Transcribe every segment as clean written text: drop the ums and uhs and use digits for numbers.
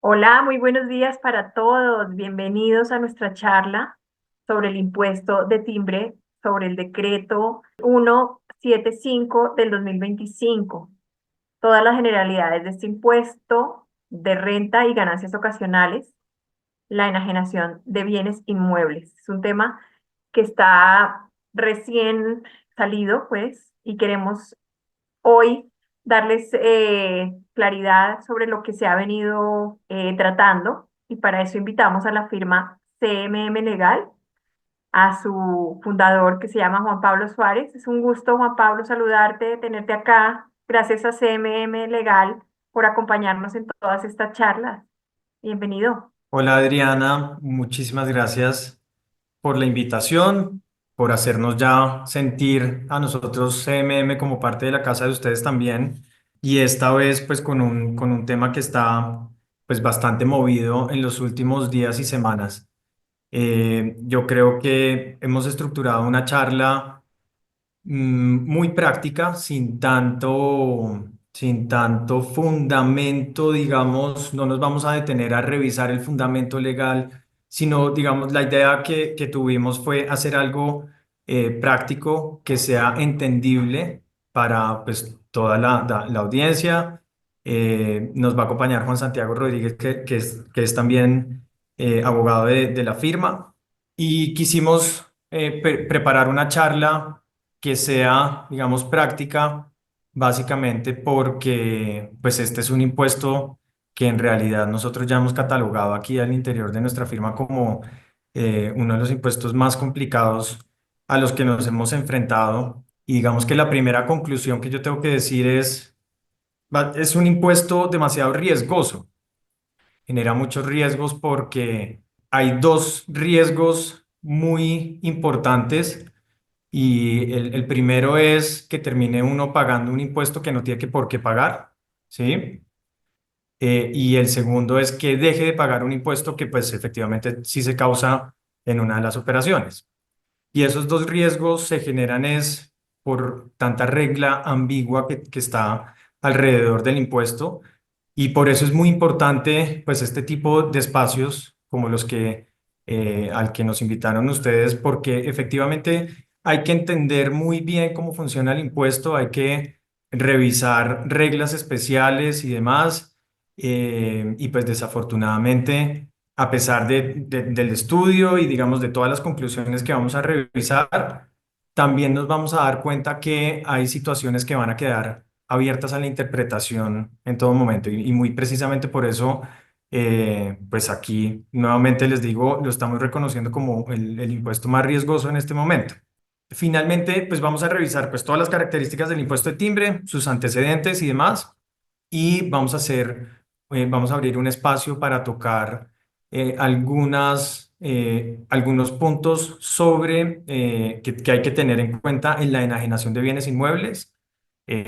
Hola, muy buenos días para todos. Bienvenidos a nuestra charla sobre el impuesto de timbre, sobre el decreto 175 del 2025. Todas las generalidades de este impuesto de renta y ganancias ocasionales, la enajenación de bienes inmuebles. Es un tema que está recién salido, pues, y queremos hoy darles claridad sobre lo que se ha venido tratando y para eso invitamos a la firma CMM Legal, a su fundador que se llama Juan Pablo Suárez. Es un gusto, Juan Pablo, saludarte, tenerte acá. Gracias a CMM Legal por acompañarnos en todas estas charlas. Bienvenido. Hola Adriana, muchísimas gracias por la invitación, por hacernos ya sentir a nosotros CMM como parte de la casa de ustedes también. Y esta vez pues con un tema que está pues bastante movido en los últimos días y semanas. Yo creo que hemos estructurado una charla muy práctica, sin tanto fundamento, digamos, no nos vamos a detener a revisar el fundamento legal, sino, digamos, la idea que tuvimos fue hacer algo práctico que sea entendible para pues, toda la audiencia. Nos va a acompañar Juan Santiago Rodríguez, que es también abogado de la firma, y quisimos preparar una charla que sea, digamos, práctica, básicamente porque pues este es un impuesto que en realidad nosotros ya hemos catalogado aquí al interior de nuestra firma como uno de los impuestos más complicados a los que nos hemos enfrentado. Y digamos que la primera conclusión que yo tengo que decir es un impuesto demasiado riesgoso. Genera muchos riesgos porque hay dos riesgos muy importantes y el primero es que termine uno pagando un impuesto que no tiene que por qué pagar, ¿sí? Y el segundo es que deje de pagar un impuesto que pues efectivamente sí se causa en una de las operaciones. Y esos dos riesgos se generan es por tanta regla ambigua que está alrededor del impuesto y por eso es muy importante pues este tipo de espacios como los que al que nos invitaron ustedes porque efectivamente hay que entender muy bien cómo funciona el impuesto, hay que revisar reglas especiales y demás y pues desafortunadamente a pesar del estudio y digamos de todas las conclusiones que vamos a revisar, también nos vamos a dar cuenta que hay situaciones que van a quedar abiertas a la interpretación en todo momento y muy precisamente por eso, pues aquí nuevamente les digo, lo estamos reconociendo como el impuesto más riesgoso en este momento. Finalmente, pues vamos a revisar pues todas las características del impuesto de timbre, sus antecedentes y demás, y vamos a abrir un espacio para tocar algunos puntos sobre que hay que tener en cuenta en la enajenación de bienes inmuebles.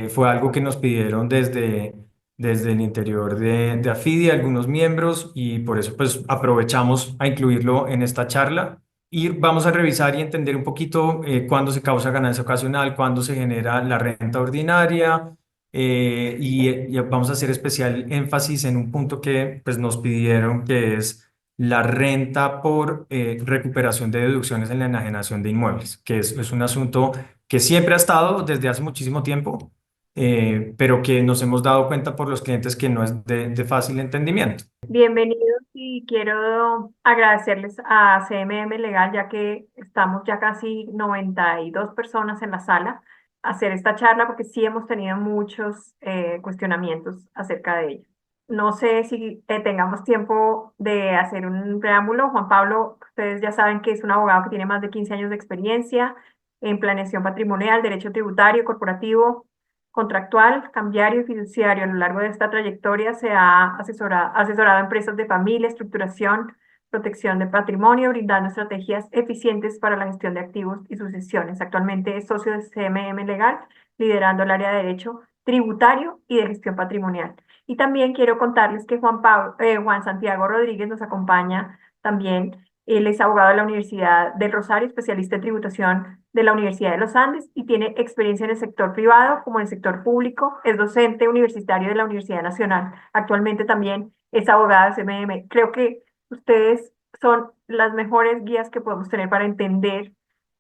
Fue algo que nos pidieron desde el interior de AFIDI algunos miembros y por eso pues aprovechamos a incluirlo en esta charla. Y vamos a revisar y entender un poquito cuándo se causa ganancia ocasional, cuándo se genera la renta ordinaria y vamos a hacer especial énfasis en un punto que pues, nos pidieron, que es la renta por recuperación de deducciones en la enajenación de inmuebles, que es un asunto que siempre ha estado desde hace muchísimo tiempo, pero que nos hemos dado cuenta por los clientes que no es de fácil entendimiento. Bienvenidos y quiero agradecerles a CMM Legal, ya que estamos ya casi 92 personas en la sala, a hacer esta charla porque sí hemos tenido muchos cuestionamientos acerca de ella. No sé si tengamos tiempo de hacer un preámbulo. Juan Pablo, ustedes ya saben que es un abogado que tiene más de 15 años de experiencia en planeación patrimonial, derecho tributario, corporativo, contractual, cambiario y fiduciario. A lo largo de esta trayectoria se ha asesorado a empresas de familia, estructuración, protección de patrimonio, brindando estrategias eficientes para la gestión de activos y sucesiones. Actualmente es socio de CMM Legal, liderando el área de derecho tributario y de gestión patrimonial. Y también quiero contarles que Juan Santiago Rodríguez nos acompaña también. Él es abogado de la Universidad del Rosario, especialista en tributación de la Universidad de los Andes y tiene experiencia en el sector privado como en el sector público. Es docente universitario de la Universidad Nacional. Actualmente también es abogada de CMM. Creo que ustedes son las mejores guías que podemos tener para entender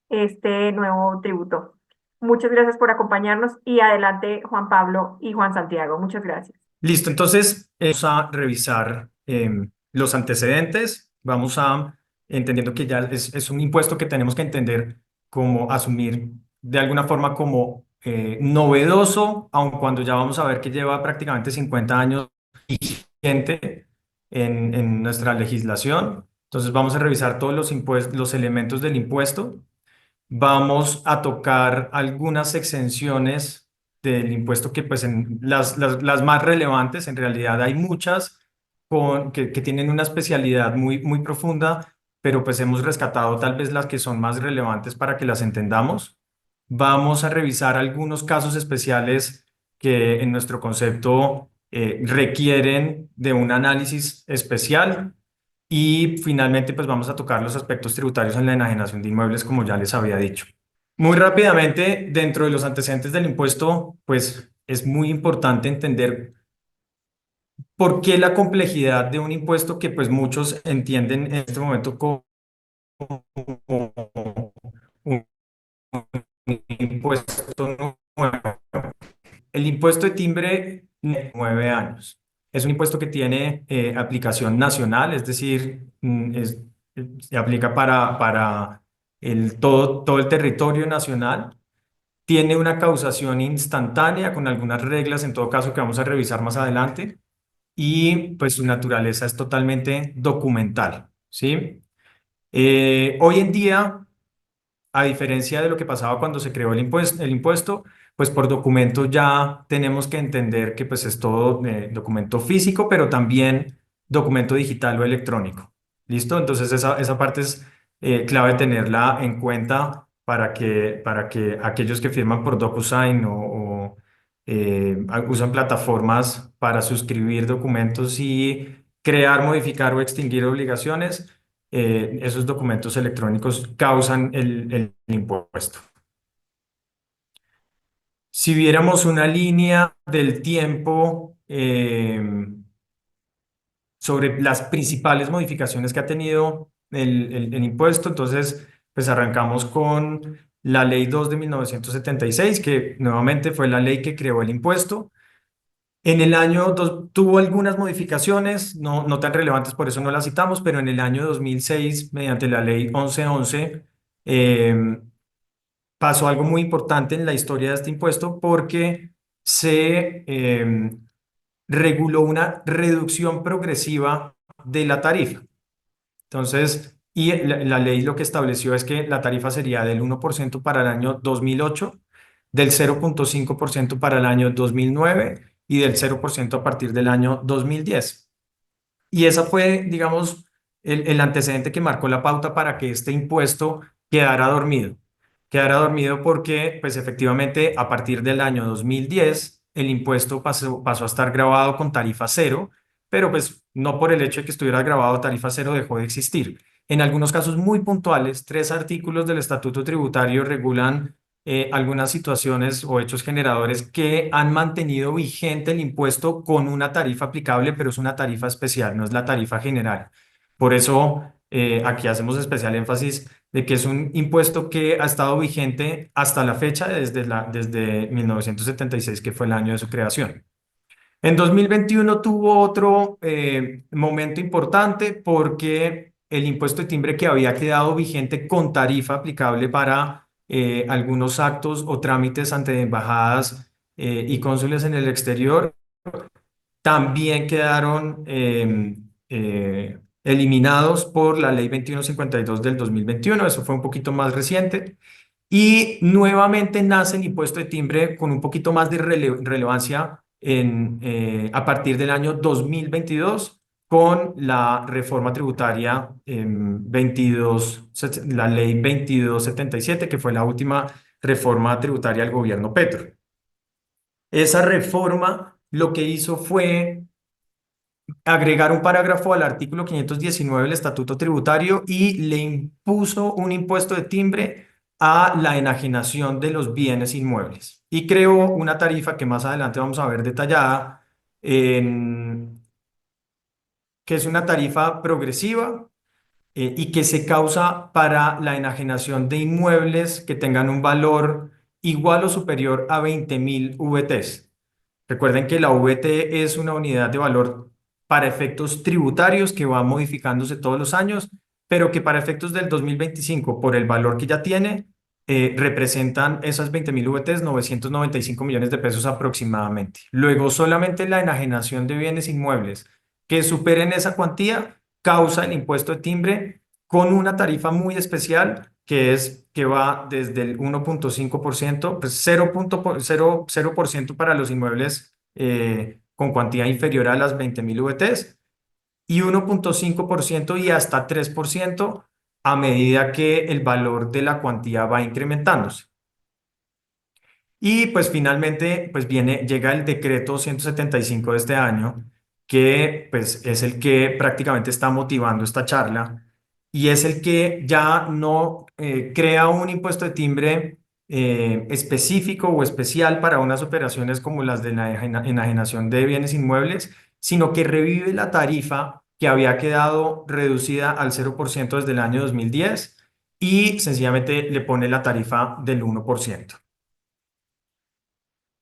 este nuevo tributo. Muchas gracias por acompañarnos y adelante Juan Pablo y Juan Santiago. Muchas gracias. Listo, entonces vamos a revisar los antecedentes. Vamos a, entendiendo que ya es un impuesto que tenemos que entender como asumir de alguna forma como novedoso, aun cuando ya vamos a ver que lleva prácticamente 50 años vigente en nuestra legislación. Entonces vamos a revisar todos los los elementos del impuesto. Vamos a tocar algunas exenciones del impuesto que pues en las más relevantes, en realidad hay muchas que tienen una especialidad muy profunda, pero pues hemos rescatado tal vez las que son más relevantes para que las entendamos. Vamos a revisar algunos casos especiales que en nuestro concepto requieren de un análisis especial. Y finalmente, pues vamos a tocar los aspectos tributarios en la enajenación de inmuebles, como ya les había dicho. Muy rápidamente, dentro de los antecedentes del impuesto, pues es muy importante entender por qué la complejidad de un impuesto que pues muchos entienden en este momento como un impuesto nuevo. El impuesto de timbre, 9 años. Es un impuesto que tiene aplicación nacional, es decir, se aplica para todo el territorio nacional. Tiene una causación instantánea con algunas reglas, en todo caso, que vamos a revisar más adelante. Y pues su naturaleza es totalmente documental, ¿sí? Hoy en día, a diferencia de lo que pasaba cuando se creó el impuesto, pues por documento ya tenemos que entender que pues es todo documento físico, pero también documento digital o electrónico. ¿Listo? Entonces esa parte es clave tenerla en cuenta para que aquellos que firman por DocuSign o usan plataformas para suscribir documentos y crear, modificar o extinguir obligaciones, esos documentos electrónicos causan el impuesto. Si viéramos una línea del tiempo sobre las principales modificaciones que ha tenido el impuesto, entonces pues arrancamos con la Ley 2 de 1976, que nuevamente fue la ley que creó el impuesto. En el año tuvo algunas modificaciones, no tan relevantes, por eso no las citamos, pero en el año 2006, mediante la ley 1111, eh, pasó algo muy importante en la historia de este impuesto porque se reguló una reducción progresiva de la tarifa. Entonces, y la ley lo que estableció es que la tarifa sería del 1% para el año 2008, del 0,5% para el año 2009 y del 0% a partir del año 2010. Y esa fue, digamos, el antecedente que marcó la pauta para que este impuesto quedara dormido. Quedara dormido porque, pues efectivamente, a partir del año 2010, el impuesto pasó a estar grabado con tarifa cero, pero pues no por el hecho de que estuviera grabado tarifa cero dejó de existir. En algunos casos muy puntuales, 3 artículos del Estatuto Tributario regulan algunas situaciones o hechos generadores que han mantenido vigente el impuesto con una tarifa aplicable, pero es una tarifa especial, no es la tarifa general. Por eso aquí hacemos especial énfasis de que es un impuesto que ha estado vigente hasta la fecha desde 1976, que fue el año de su creación. En 2021 tuvo otro momento importante porque el impuesto de timbre que había quedado vigente con tarifa aplicable para algunos actos o trámites ante embajadas y cónsules en el exterior también quedaron eliminados por la ley 2152 del 2021. Eso fue un poquito más reciente. Y nuevamente nace el impuesto de timbre con un poquito más de relevancia a partir del año 2022 con la reforma tributaria 22, la ley 2277, que fue la última reforma tributaria del gobierno Petro. Esa reforma lo que hizo fue agregar un parágrafo al artículo 519 del Estatuto Tributario y le impuso un impuesto de timbre a la enajenación de los bienes inmuebles. Y creó una tarifa que más adelante vamos a ver detallada, en que es una tarifa progresiva y que se causa para la enajenación de inmuebles que tengan un valor igual o superior a 20.000 VTs. Recuerden que la VT es una unidad de valor para efectos tributarios que va modificándose todos los años, pero que para efectos del 2025, por el valor que ya tiene, representan esas 20.000 VTs 995 millones de pesos aproximadamente. Luego, solamente la enajenación de bienes inmuebles que superen esa cuantía causa el impuesto de timbre con una tarifa muy especial que va desde el 1,5%, pues 0,00% para los inmuebles con cuantía inferior a las 20.000 VTs y 1,5% y hasta 3% a medida que el valor de la cuantía va incrementándose. Y pues finalmente pues llega el decreto 175 de este año, que pues es el que prácticamente está motivando esta charla y es el que ya no crea un impuesto de timbre específico o especial para unas operaciones como las de la enajenación de bienes inmuebles, sino que revive la tarifa que había quedado reducida al 0% desde el año 2010 y sencillamente le pone la tarifa del 1%.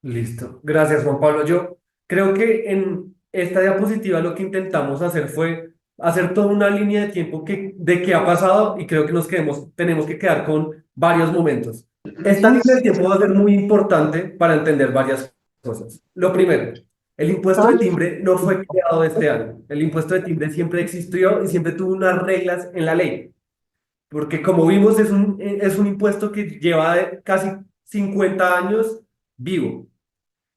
Listo. Gracias, Juan Pablo. Yo creo que en esta diapositiva lo que intentamos hacer fue hacer toda una línea de tiempo de qué ha pasado y creo que tenemos que quedar con varios momentos. Esta línea de tiempo va a ser muy importante para entender varias cosas. Lo primero, el impuesto de timbre no fue creado este año. El impuesto de timbre siempre existió y siempre tuvo unas reglas en la ley. Porque como vimos, es un impuesto que lleva casi 50 años vivo.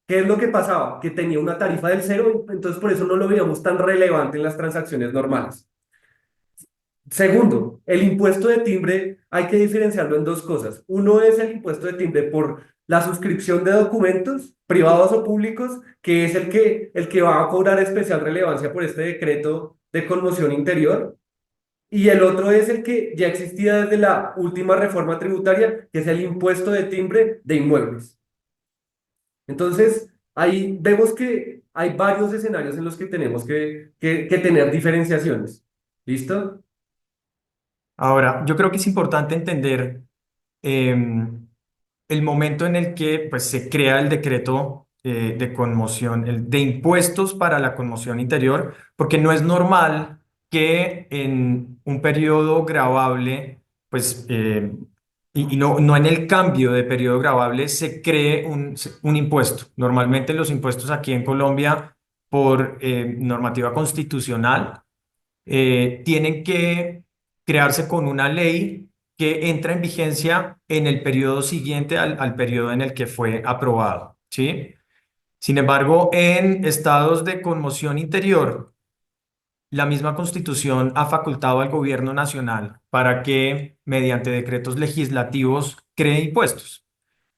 ¿Qué es lo que pasaba? Que tenía una tarifa del cero, entonces por eso no lo veíamos tan relevante en las transacciones normales. Segundo, el impuesto de timbre hay que diferenciarlo en dos cosas. Uno es el impuesto de timbre por la suscripción de documentos privados o públicos, que es el que va a cobrar especial relevancia por este decreto de conmoción interior. Y el otro es el que ya existía desde la última reforma tributaria, que es el impuesto de timbre de inmuebles. Entonces, ahí vemos que hay varios escenarios en los que tenemos que tener diferenciaciones. ¿Listo? Ahora, yo creo que es importante entender em, el momento en el que pues, se crea el decreto de conmoción, el de impuestos para la conmoción interior, porque no es normal que en un periodo gravable, pues, y no en el cambio de periodo gravable, se cree un impuesto. Normalmente los impuestos aquí en Colombia, por normativa constitucional, tienen que crearse con una ley que entra en vigencia en el periodo siguiente al periodo en el que fue aprobado, ¿sí? Sin embargo, en estados de conmoción interior, la misma Constitución ha facultado al gobierno nacional para que, mediante decretos legislativos, cree impuestos.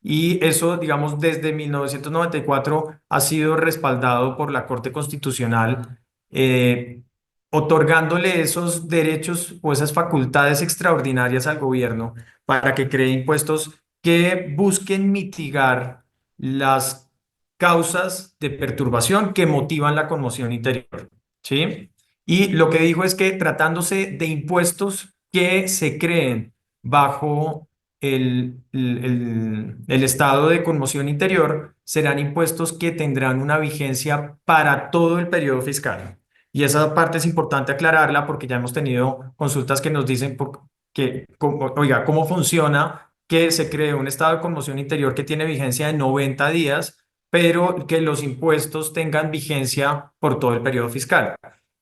Y eso, digamos, desde 1994 ha sido respaldado por la Corte Constitucional, eh, otorgándole esos derechos o esas facultades extraordinarias al gobierno para que cree impuestos que busquen mitigar las causas de perturbación que motivan la conmoción interior. ¿Sí? Y lo que dijo es que tratándose de impuestos que se creen bajo el estado de conmoción interior, serán impuestos que tendrán una vigencia para todo el periodo fiscal. Y esa parte es importante aclararla porque ya hemos tenido consultas que nos dicen oiga, ¿cómo funciona que se cree un estado de conmoción interior que tiene vigencia de 90 días, pero que los impuestos tengan vigencia por todo el periodo fiscal?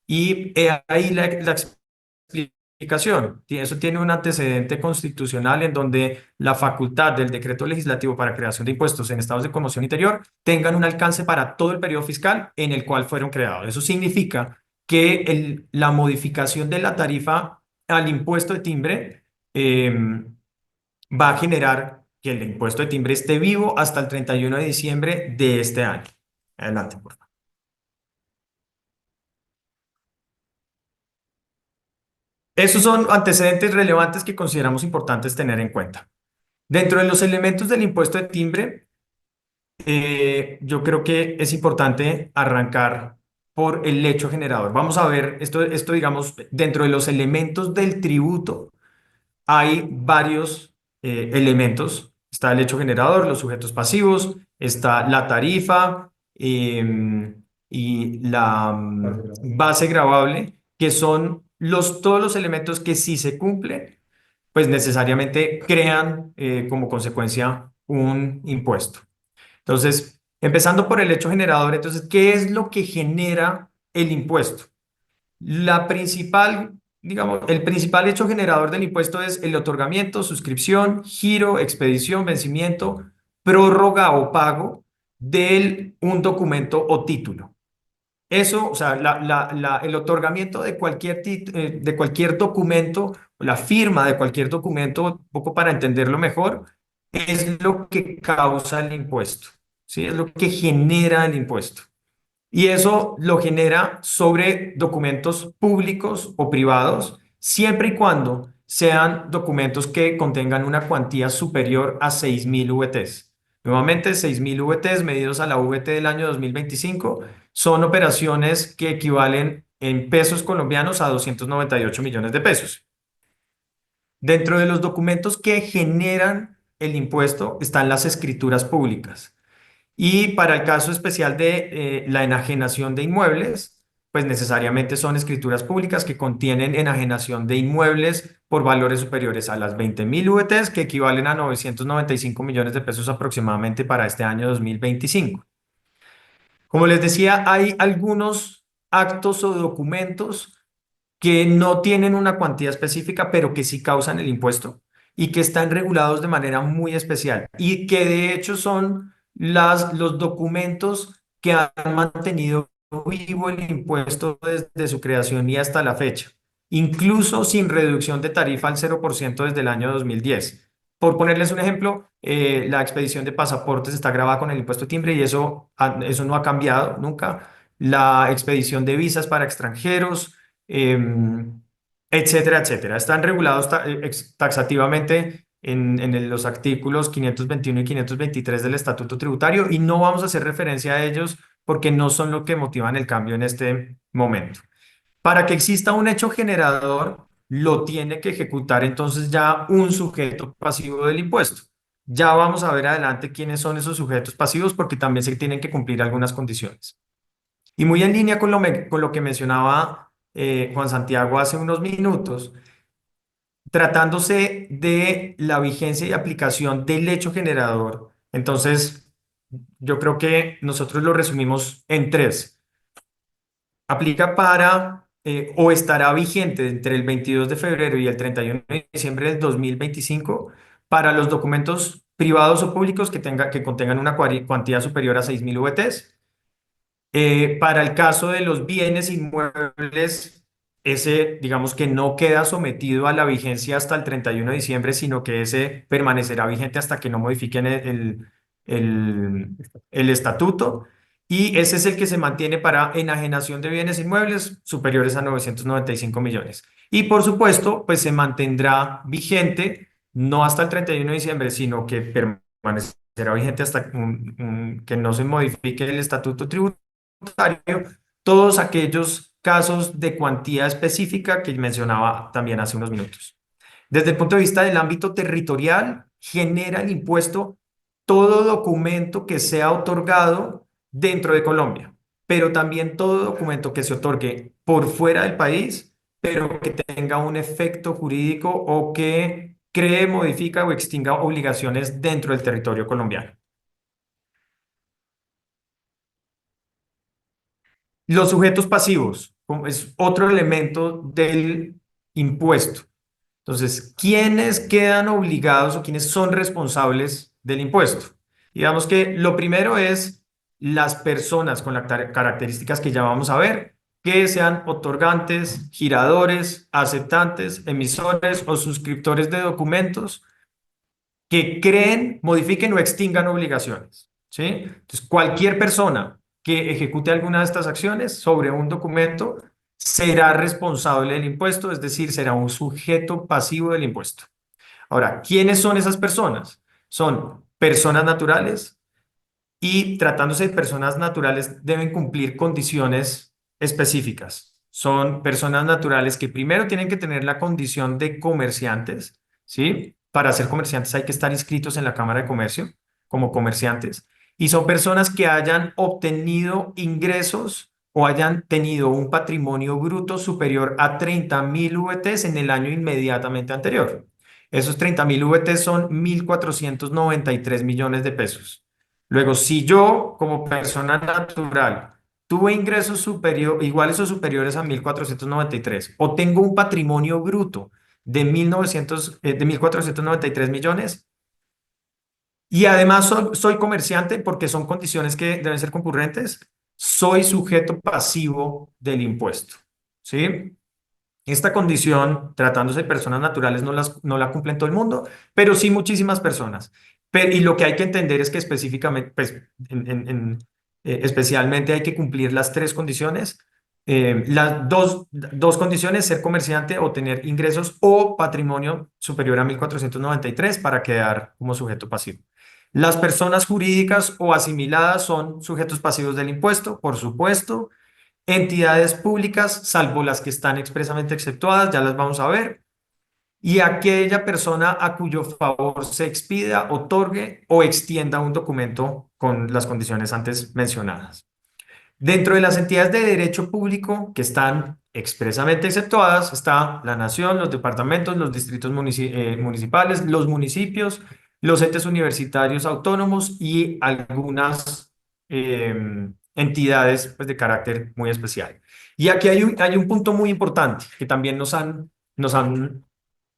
Y ahí la explicación. Eso tiene un antecedente constitucional en donde la facultad del decreto legislativo para creación de impuestos en estados de conmoción interior tengan un alcance para todo el periodo fiscal en el cual fueron creados. Eso significa que la modificación de la tarifa al impuesto de timbre va a generar que el impuesto de timbre esté vivo hasta el 31 de diciembre de este año. Adelante, por favor. Esos son antecedentes relevantes que consideramos importantes tener en cuenta. Dentro de los elementos del impuesto de timbre, yo creo que es importante arrancar por el hecho generador. Vamos a ver esto digamos, dentro de los elementos del tributo hay varios elementos. Está el hecho generador, los sujetos pasivos, está la tarifa y la base gravable, que son todos los elementos que si se cumplen, pues necesariamente crean como consecuencia un impuesto. Entonces, empezando por el hecho generador, entonces, ¿qué es lo que genera el impuesto? El principal hecho generador del impuesto es el otorgamiento, suscripción, giro, expedición, vencimiento, prórroga o pago de un documento o título. Eso, o sea, el otorgamiento de cualquier documento, la firma de cualquier documento, un poco para entenderlo mejor, es lo que causa el impuesto, ¿sí? Es lo que genera el impuesto. Y eso lo genera sobre documentos públicos o privados, siempre y cuando sean documentos que contengan una cuantía superior a 6.000 VTs. Nuevamente, 6.000 VTs medidos a la VT del año 2025 son operaciones que equivalen en pesos colombianos a 298 millones de pesos. Dentro de los documentos que generan el impuesto están las escrituras públicas. Y para el caso especial de la enajenación de inmuebles, pues necesariamente son escrituras públicas que contienen enajenación de inmuebles por valores superiores a las 20.000 VTs, que equivalen a 995 millones de pesos aproximadamente para este año 2025. Como les decía, hay algunos actos o documentos que no tienen una cuantía específica, pero que sí causan el impuesto y que están regulados de manera muy especial y que de hecho son los documentos que han mantenido vivo el impuesto desde su creación y hasta la fecha, incluso sin reducción de tarifa al 0% desde el año 2010. Por ponerles un ejemplo, la expedición de pasaportes está grabada con el impuesto de timbre y eso no ha cambiado nunca. La expedición de visas para extranjeros, etcétera, etcétera. Están regulados taxativamente en los artículos 521 y 523 del Estatuto Tributario y no vamos a hacer referencia a ellos porque no son lo que motivan el cambio en este momento. Para que exista un hecho generador, lo tiene que ejecutar entonces ya un sujeto pasivo del impuesto. Ya vamos a ver adelante quiénes son esos sujetos pasivos porque también se tienen que cumplir algunas condiciones. Y muy en línea con lo que mencionaba Juan Santiago hace unos minutos, tratándose de la vigencia y aplicación del hecho generador. Entonces, yo creo que nosotros lo resumimos en tres. Aplica para o estará vigente entre el 22 de febrero y el 31 de diciembre del 2025 para los documentos privados o públicos que contengan una cuantía superior a 6.000 VTs. Para el caso de los bienes inmuebles, ese, digamos que no queda sometido a la vigencia hasta el 31 de diciembre, sino que ese permanecerá vigente hasta que no modifiquen el estatuto. Y ese es el que se mantiene para enajenación de bienes inmuebles superiores a 995 millones. Y por supuesto, pues se mantendrá vigente, no hasta el 31 de diciembre, sino que permanecerá vigente hasta que no se modifique el estatuto tributario todos aquellos casos de cuantía específica que mencionaba también hace unos minutos. Desde el punto de vista del ámbito territorial, genera el impuesto todo documento que sea otorgado dentro de Colombia, pero también todo documento que se otorgue por fuera del país, pero que tenga un efecto jurídico o que cree, modifica o extinga obligaciones dentro del territorio colombiano. Los sujetos pasivos es otro elemento del impuesto. Entonces, ¿quiénes quedan obligados o quiénes son responsables del impuesto? Digamos que lo primero es las personas con las características que ya vamos a ver, que sean otorgantes, giradores, aceptantes, emisores o suscriptores de documentos que creen, modifiquen o extingan obligaciones, ¿sí? Entonces, cualquier persona que ejecute alguna de estas acciones sobre un documento será responsable del impuesto, es decir, será un sujeto pasivo del impuesto. Ahora, ¿quiénes son esas personas? Son personas naturales y tratándose de personas naturales deben cumplir condiciones específicas. Son personas naturales que primero tienen que tener la condición de comerciantes, ¿sí? Para ser comerciantes hay que estar inscritos en la Cámara de Comercio como comerciantes. Y son personas que hayan obtenido ingresos o hayan tenido un patrimonio bruto superior a 30.000 VTs en el año inmediatamente anterior. Esos 30.000 VTs son 1.493 millones de pesos. Luego, si yo como persona natural tuve ingresos iguales o superiores a 1.493 o tengo un patrimonio bruto de 1.493 millones, y además soy comerciante porque son condiciones que deben ser concurrentes, soy sujeto pasivo del impuesto, ¿sí? Esta condición, tratándose de personas naturales, no la cumplen todo el mundo, pero sí muchísimas personas. Y lo que hay que entender es que específicamente, pues, especialmente hay que cumplir las tres condiciones. Las dos condiciones, ser comerciante o tener ingresos o patrimonio superior a 1.493 para quedar como sujeto pasivo. Las personas jurídicas o asimiladas son sujetos pasivos del impuesto, por supuesto. Entidades públicas, salvo las que están expresamente exceptuadas, ya las vamos a ver. Y aquella persona a cuyo favor se expida, otorgue o extienda un documento con las condiciones antes mencionadas. Dentro de las entidades de derecho público que están expresamente exceptuadas está la nación, los departamentos, los distritos municipales, los municipios, los entes universitarios autónomos y algunas entidades pues, de carácter muy especial. Y aquí hay un punto muy importante que también nos han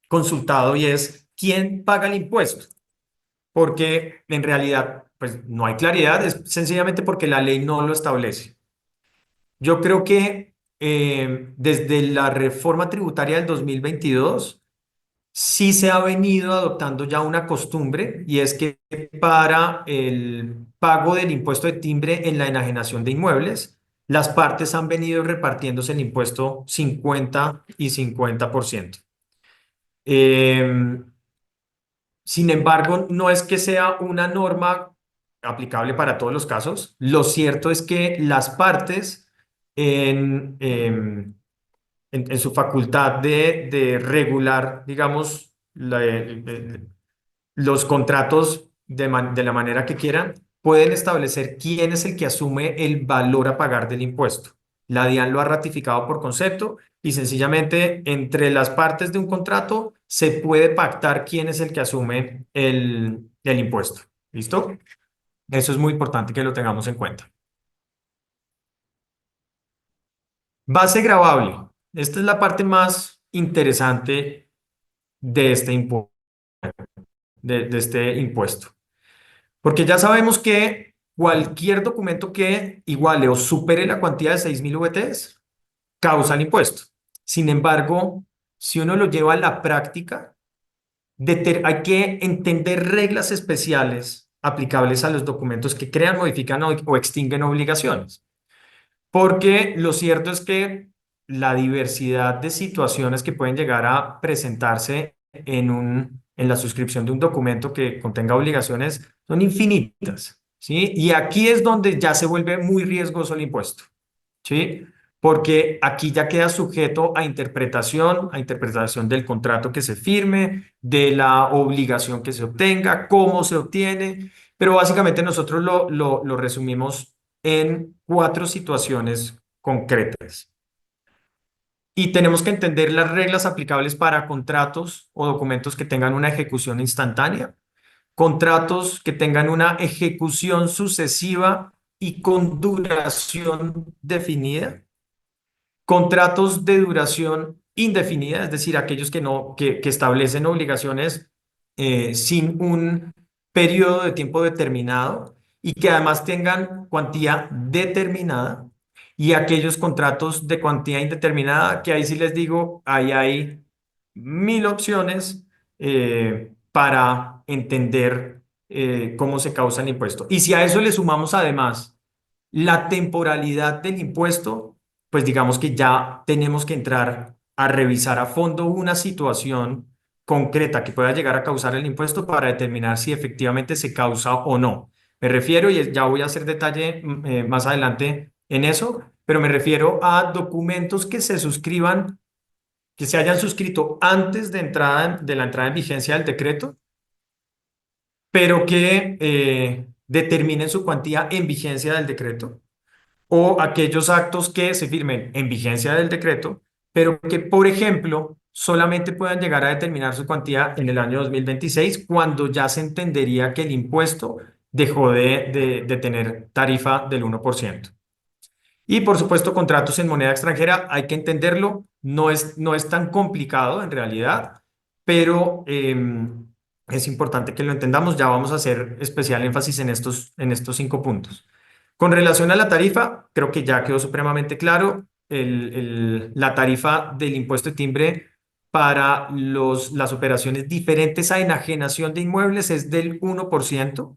consultado y es ¿quién paga el impuesto? Porque en realidad pues, no hay claridad, es sencillamente porque la ley no lo establece. Yo creo que desde la reforma tributaria del 2022 sí se ha venido adoptando ya una costumbre y es que para el pago del impuesto de timbre en la enajenación de inmuebles, las partes han venido repartiéndose el impuesto 50 y 50%. Sin embargo, no es que sea una norma aplicable para todos los casos. Lo cierto es que las partes en su facultad de regular, digamos, los contratos de la manera que quieran, pueden establecer quién es el que asume el valor a pagar del impuesto. La DIAN lo ha ratificado por concepto y sencillamente entre las partes de un contrato se puede pactar quién es el que asume el impuesto. ¿Listo? Eso es muy importante que lo tengamos en cuenta. Base gravable. Esta es la parte más interesante de este de este impuesto. Porque ya sabemos que cualquier documento que iguale o supere la cuantía de 6.000 VTs causa el impuesto. Sin embargo, si uno lo lleva a la práctica, hay que entender reglas especiales aplicables a los documentos que crean, modifican o extinguen obligaciones. Porque lo cierto es que la diversidad de situaciones que pueden llegar a presentarse en la suscripción de un documento que contenga obligaciones son infinitas, ¿sí? Y aquí es donde ya se vuelve muy riesgoso el impuesto, ¿sí? Porque aquí ya queda sujeto a interpretación del contrato que se firme, de la obligación que se obtenga, cómo se obtiene, pero básicamente nosotros lo resumimos en 4 situaciones concretas. Y tenemos que entender las reglas aplicables para contratos o documentos que tengan una ejecución instantánea, contratos que tengan una ejecución sucesiva y con duración definida, contratos de duración indefinida, es decir, aquellos que establecen obligaciones sin un periodo de tiempo determinado y que además tengan cuantía determinada, y aquellos contratos de cuantía indeterminada, que ahí sí les digo, ahí hay 1.000 opciones para entender cómo se causa el impuesto. Y si a eso le sumamos además la temporalidad del impuesto, pues digamos que ya tenemos que entrar a revisar a fondo una situación concreta que pueda llegar a causar el impuesto para determinar si efectivamente se causa o no. Me refiero, y ya voy a hacer detalle más adelante en eso, pero me refiero a documentos que se suscriban, que se hayan suscrito antes de la entrada en vigencia del decreto, pero que determinen su cuantía en vigencia del decreto, o aquellos actos que se firmen en vigencia del decreto, pero que, por ejemplo, solamente puedan llegar a determinar su cuantía en el año 2026, cuando ya se entendería que el impuesto dejó de tener tarifa del 1%. Y por supuesto, contratos en moneda extranjera, hay que entenderlo, no es tan complicado en realidad, pero es importante que lo entendamos. Ya vamos a hacer especial énfasis en estos 5 puntos. Con relación a la tarifa, creo que ya quedó supremamente claro. La tarifa del impuesto de timbre para las operaciones diferentes a enajenación de inmuebles es del 1%.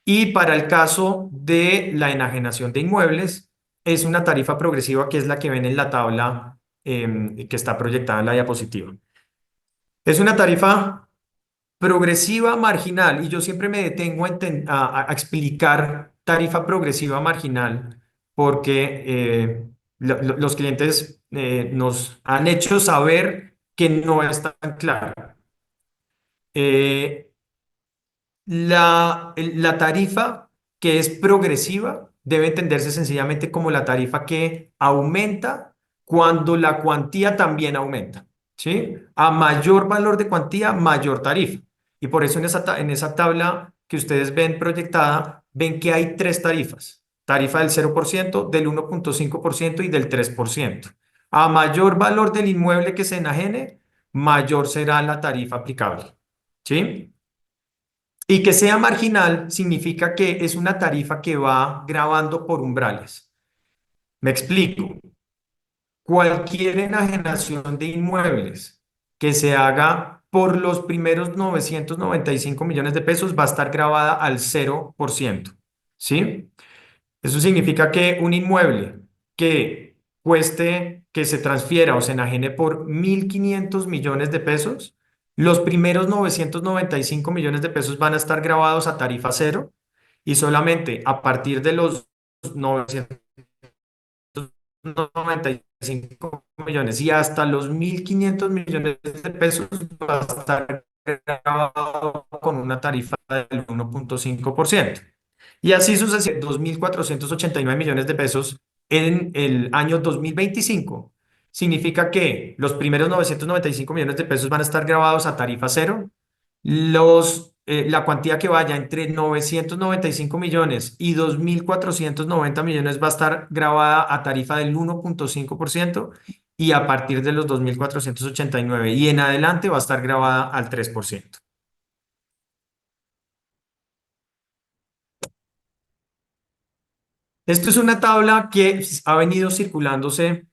Y para el caso de la enajenación de inmuebles, es una tarifa progresiva, que es la que ven en la tabla que está proyectada en la diapositiva. Es una tarifa progresiva marginal, y yo siempre me detengo a explicar tarifa progresiva marginal, porque los clientes nos han hecho saber que no es tan claro. Eh, la tarifa que es progresiva debe entenderse sencillamente como la tarifa que aumenta cuando la cuantía también aumenta, ¿sí? A mayor valor de cuantía, mayor tarifa. Y por eso en esa tabla que ustedes ven proyectada, ven que hay 3 tarifas. Tarifa del 0%, del 1,5% y del 3%. A mayor valor del inmueble que se enajene, mayor será la tarifa aplicable, ¿sí? Y que sea marginal significa que es una tarifa que va grabando por umbrales. Me explico. Cualquier enajenación de inmuebles que se haga por los primeros 995 millones de pesos va a estar grabada al 0%. ¿Sí? Eso significa que un inmueble que cueste, que se transfiera o se enajene por 1.500 millones de pesos, los primeros 995 millones de pesos van a estar grabados a tarifa cero, y solamente a partir de los 995 millones y hasta los 1.500 millones de pesos va a estar grabado con una tarifa del 1,5%. Y así sucesivamente, 2.489 millones de pesos en el año 2025. Significa que los primeros 995 millones de pesos van a estar grabados a tarifa cero. La cuantía que vaya entre 995 millones y 2.490 millones va a estar grabada a tarifa del 1,5%, y a partir de los 2.489 y en adelante va a estar grabada al 3%. Esto es una tabla que ha venido circulándose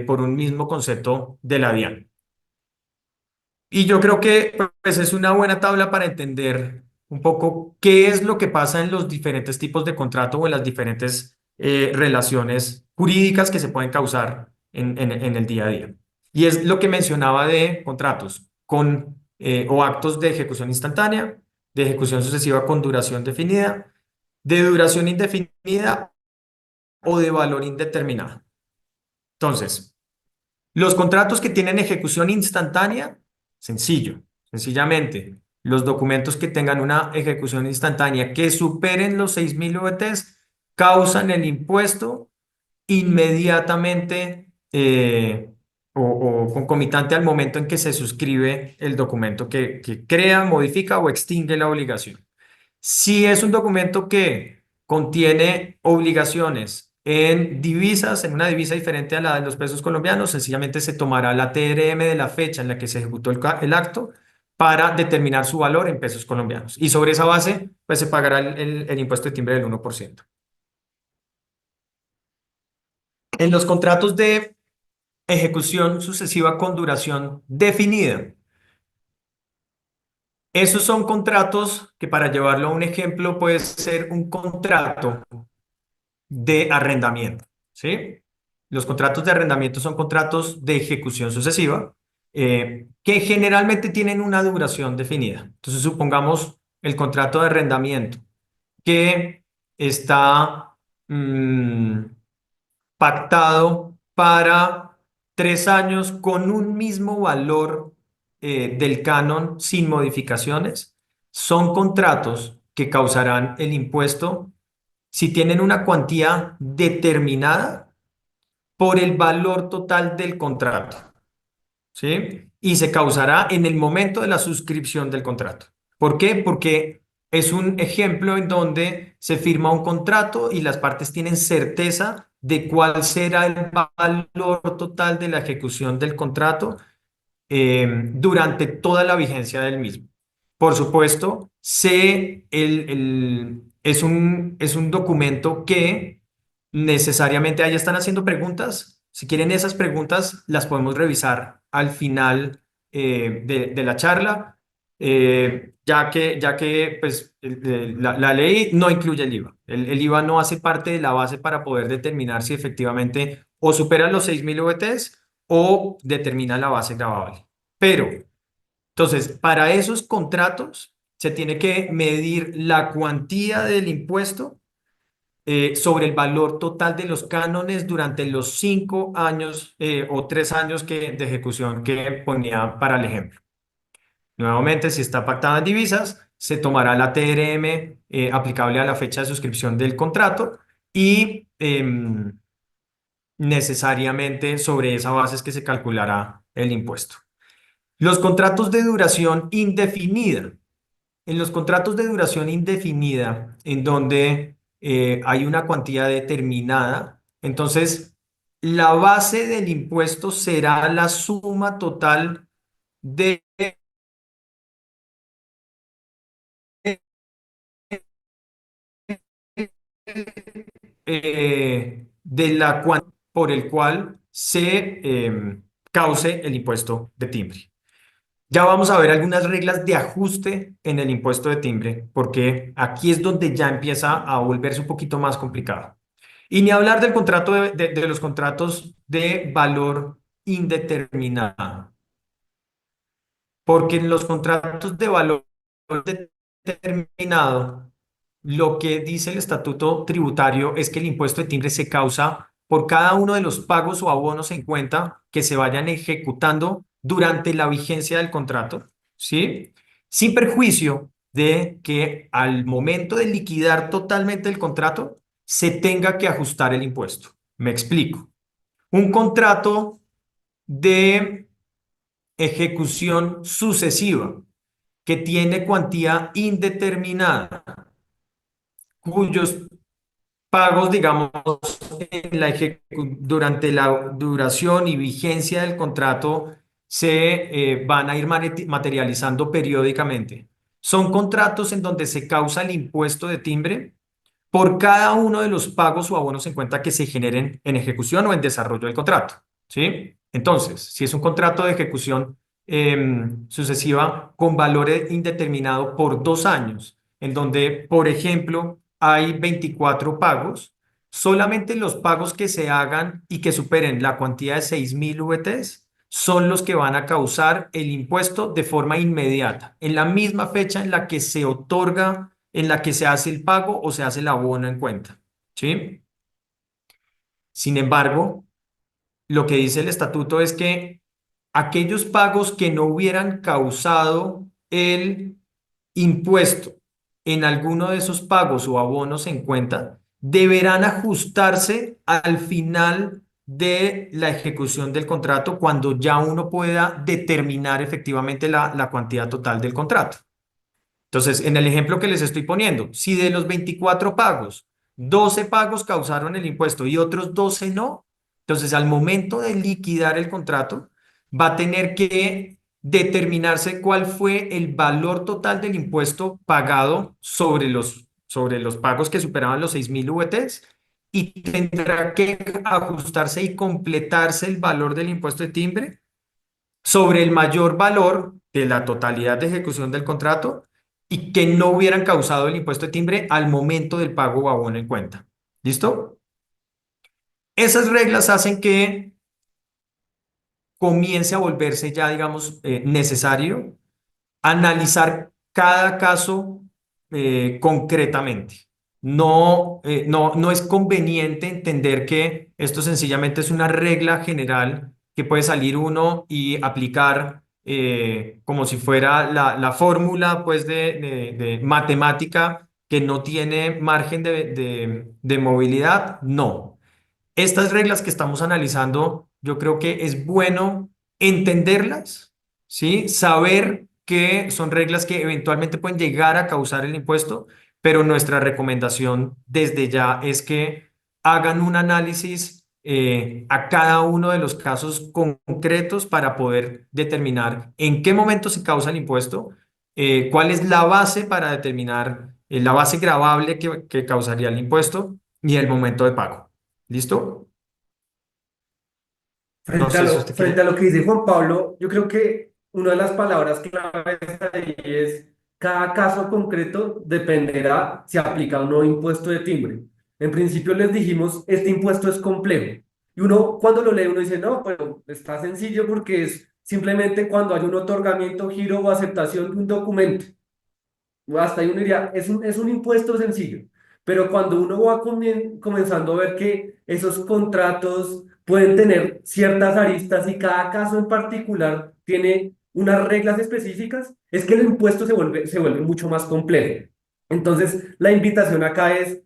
por un mismo concepto de la DIAN. Y yo creo que pues, es una buena tabla para entender un poco qué es lo que pasa en los diferentes tipos de contrato o en las diferentes relaciones jurídicas que se pueden causar en el día a día. Y es lo que mencionaba de contratos o actos de ejecución instantánea, de ejecución sucesiva con duración definida, de duración indefinida o de valor indeterminado. Entonces, los contratos que tienen ejecución instantánea, sencillamente, los documentos que tengan una ejecución instantánea que superen los 6.000 UVTs causan el impuesto inmediatamente, o concomitante al momento en que se suscribe el documento que crea, modifica o extingue la obligación. Si es un documento que contiene obligaciones en divisas, en una divisa diferente a la de los pesos colombianos, sencillamente se tomará la TRM de la fecha en la que se ejecutó el acto para determinar su valor en pesos colombianos. Y sobre esa base, pues se pagará el impuesto de timbre del 1%. En los contratos de ejecución sucesiva con duración definida, esos son contratos que, para llevarlo a un ejemplo, puede ser un contrato de arrendamiento, ¿sí? Los contratos de arrendamiento son contratos de ejecución sucesiva que generalmente tienen una duración definida. Entonces, supongamos el contrato de arrendamiento que está pactado para 3 años con un mismo valor del canon sin modificaciones, son contratos que causarán el impuesto si tienen una cuantía determinada por el valor total del contrato, ¿sí? Y se causará en el momento de la suscripción del contrato. ¿Por qué? Porque es un ejemplo en donde se firma un contrato y las partes tienen certeza de cuál será el valor total de la ejecución del contrato durante toda la vigencia del mismo. Por supuesto, es un documento que necesariamente ahí están haciendo preguntas. Si quieren esas preguntas, las podemos revisar al final de la charla, ya que pues, la ley no incluye el IVA. El IVA no hace parte de la base para poder determinar si efectivamente o supera los 6.000 VTs o determina la base gravable. Pero, entonces, para esos contratos se tiene que medir la cuantía del impuesto sobre el valor total de los cánones durante los 5 años o 3 años de ejecución que ponía para el ejemplo. Nuevamente, si está pactada en divisas, se tomará la TRM aplicable a la fecha de suscripción del contrato y necesariamente sobre esa base es que se calculará el impuesto. Los contratos de duración indefinida. En los contratos de duración indefinida, en donde hay una cuantía determinada, entonces la base del impuesto será la suma total de, de la cuantía por el cual se cause el impuesto de timbre. Ya vamos a ver algunas reglas de ajuste en el impuesto de timbre, porque aquí es donde ya empieza a volverse un poquito más complicado. Y ni hablar del contrato de los contratos de valor indeterminado, porque en los contratos de valor determinado, lo que dice el estatuto tributario es que el impuesto de timbre se causa por cada uno de los pagos o abonos en cuenta que se vayan ejecutando durante la vigencia del contrato, ¿sí? Sin perjuicio de que al momento de liquidar totalmente el contrato se tenga que ajustar el impuesto. Me explico. Un contrato de ejecución sucesiva que tiene cuantía indeterminada, cuyos pagos, digamos, durante la duración y vigencia del contrato se van a ir materializando periódicamente. Son contratos en donde se causa el impuesto de timbre por cada uno de los pagos o abonos en cuenta que se generen en ejecución o en desarrollo del contrato, ¿sí? Entonces, si es un contrato de ejecución sucesiva con valor indeterminado por 2 años, en donde, por ejemplo, hay 24 pagos, solamente los pagos que se hagan y que superen la cuantía de 6.000 VTs son los que van a causar el impuesto de forma inmediata, en la misma fecha en la que se otorga, en la que se hace el pago o se hace el abono en cuenta, ¿sí? Sin embargo, lo que dice el estatuto es que aquellos pagos que no hubieran causado el impuesto en alguno de esos pagos o abonos en cuenta deberán ajustarse al final de la ejecución del contrato cuando ya uno pueda determinar efectivamente la cuantía total del contrato. Entonces, en el ejemplo que les estoy poniendo, si de los 24 pagos, 12 pagos causaron el impuesto y otros 12 no, entonces al momento de liquidar el contrato, va a tener que determinarse cuál fue el valor total del impuesto pagado sobre los pagos que superaban los 6.000 VTs y tendrá que ajustarse y completarse el valor del impuesto de timbre sobre el mayor valor de la totalidad de ejecución del contrato y que no hubieran causado el impuesto de timbre al momento del pago o abono en cuenta. ¿Listo? Esas reglas hacen que comience a volverse ya, digamos, necesario analizar cada caso concretamente. no es conveniente entender que esto sencillamente es una regla general que puede salir uno y aplicar como si fuera la fórmula pues, de matemática que no tiene margen de movilidad. No. Estas reglas que estamos analizando, yo creo que es bueno entenderlas, ¿sí? Saber que son reglas que eventualmente pueden llegar a causar el impuesto, pero nuestra recomendación desde ya es que hagan un análisis a cada uno de los casos concretos para poder determinar en qué momento se causa el impuesto, cuál es la base para determinar la base gravable que causaría el impuesto y el momento de pago. ¿Listo? No sé si usted Frente a quiere. lo que dice Juan Pablo, yo creo que una de las palabras claves ahí es cada caso concreto dependerá si aplica o no impuesto de timbre. En principio les dijimos, este impuesto es complejo. Y uno cuando lo lee, uno dice, no, pero está sencillo porque es simplemente cuando hay un otorgamiento, giro o aceptación de un documento. Hasta ahí uno diría, es un impuesto sencillo, pero cuando uno va comenzando a ver que esos contratos pueden tener ciertas aristas y cada caso en particular tiene unas reglas específicas, es que el impuesto se vuelve mucho más complejo. Entonces, la invitación acá es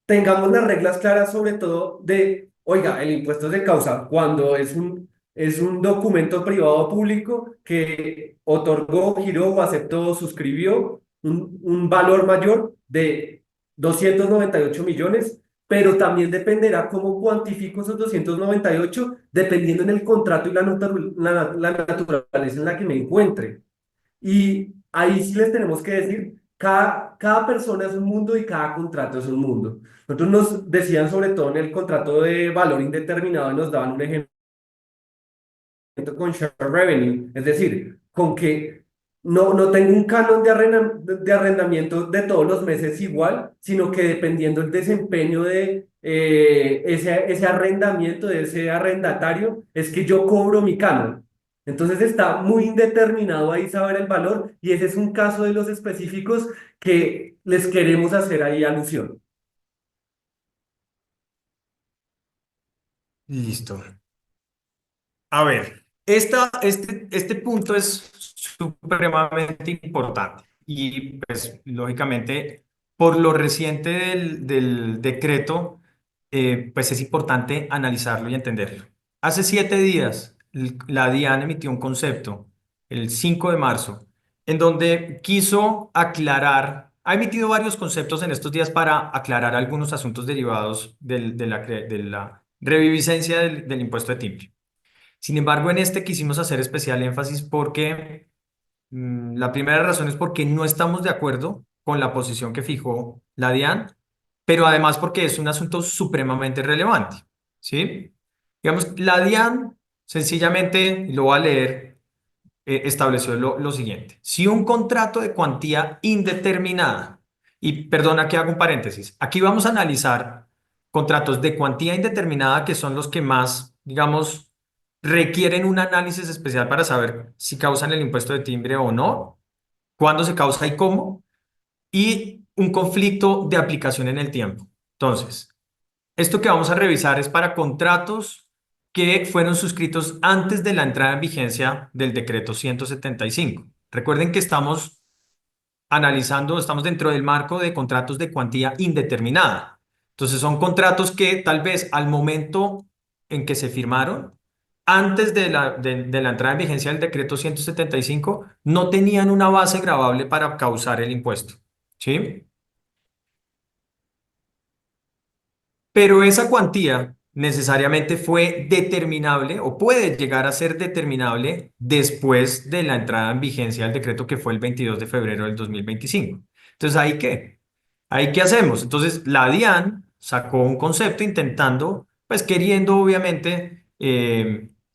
tengamos las reglas claras sobre todo de, oiga, el impuesto se causa cuando es un documento privado o público que otorgó, giró o aceptó, suscribió un valor mayor de 298 millones, pero también dependerá cómo cuantifico esos 298 dependiendo en el contrato y la naturaleza en la que me encuentre. Y ahí sí les tenemos que decir, cada persona es un mundo y cada contrato es un mundo. Nosotros nos decían sobre todo en el contrato de valor indeterminado y nos daban un ejemplo con share revenue, es decir, con que no tengo un canon de arrendamiento de todos los meses igual, sino que dependiendo del desempeño de ese arrendamiento, de ese arrendatario, es que yo cobro mi canon. Entonces está muy indeterminado ahí saber el valor y ese es un caso de los específicos que les queremos hacer ahí alusión. Listo. A ver, este punto es supremamente importante y pues lógicamente por lo reciente del decreto, pues es importante analizarlo y entenderlo. Hace 7 días la DIAN emitió un concepto, el 5 de marzo, en donde quiso aclarar, ha emitido varios conceptos en estos días para aclarar algunos asuntos derivados de la reviviscencia del impuesto de timbre. Sin embargo, en este quisimos hacer especial énfasis porque la primera razón es porque no estamos de acuerdo con la posición que fijó la DIAN, pero además porque es un asunto supremamente relevante, ¿sí? Digamos, la DIAN sencillamente, lo voy a leer, estableció lo siguiente. Si un contrato de cuantía indeterminada, y perdona que hago un paréntesis, aquí vamos a analizar contratos de cuantía indeterminada que son los que más, digamos, requieren un análisis especial para saber si causan el impuesto de timbre o no, cuándo se causa y cómo, y un conflicto de aplicación en el tiempo. Entonces, esto que vamos a revisar es para contratos que fueron suscritos antes de la entrada en vigencia del decreto 175. Recuerden que estamos analizando, estamos dentro del marco de contratos de cuantía indeterminada. Entonces son contratos que tal vez al momento en que se firmaron, antes de la entrada en vigencia del decreto 175, no tenían una base gravable para causar el impuesto. ¿Sí? Pero esa cuantía necesariamente fue determinable o puede llegar a ser determinable después de la entrada en vigencia del decreto que fue el 22 de febrero del 2025. Entonces, ¿ahí qué? ¿Ahí qué hacemos? Entonces, la DIAN sacó un concepto intentando, pues queriendo obviamente